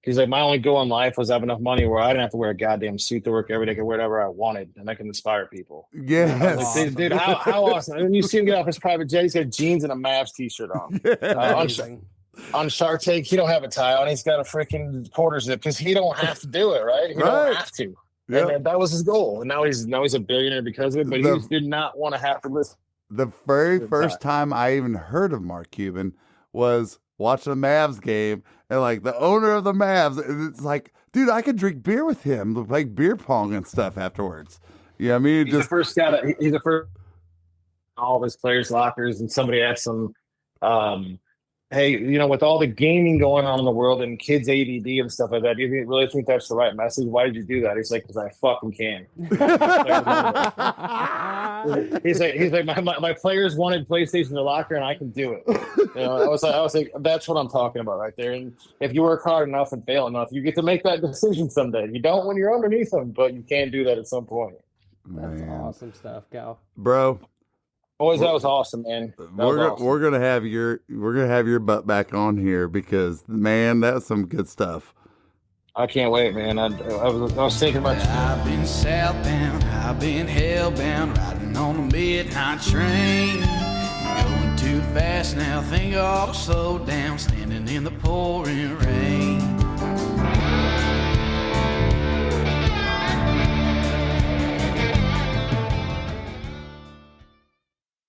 He's like, my only goal in life was have enough money where I didn't have to wear a goddamn suit to work every day, I could wear whatever I wanted, and I can inspire people. Yes. Like, dude, how awesome. And you see him get off his private jet, he's got jeans and a Mavs t-shirt on. On Shark Tank, he don't have a tie on. He's got a freaking quarter zip because he don't have to do it, right? He don't have to. Yep. And that was his goal. And now he's a billionaire because of it, but he did not want to have to listen. The very first time I even heard of Mark Cuban was watching a Mavs game, and like the owner of the Mavs, it's like, dude, I could drink beer with him, like beer pong and stuff afterwards. Yeah, I mean, he's the first all of his players' lockers, and somebody asked him, hey, with all the gaming going on in the world and kids ADD and stuff like that, do you really think that's the right message? Why did you do that? He's like, because I fucking can. he's like, my players wanted PlayStation in the locker, and I can do it. I was like, that's what I'm talking about right there. And if you work hard enough and fail enough, you get to make that decision someday. You don't when you're underneath them, but you can do that at some point. That's awesome stuff, Cal. Bro. Boys, that was awesome, man. We're gonna have your butt back on here because, man, that's some good stuff. I can't wait, man. I was thinking about you. I've been southbound, I've been hellbound, riding on the midnight train. Going too fast now, think I'll slow down, standing in the pouring rain.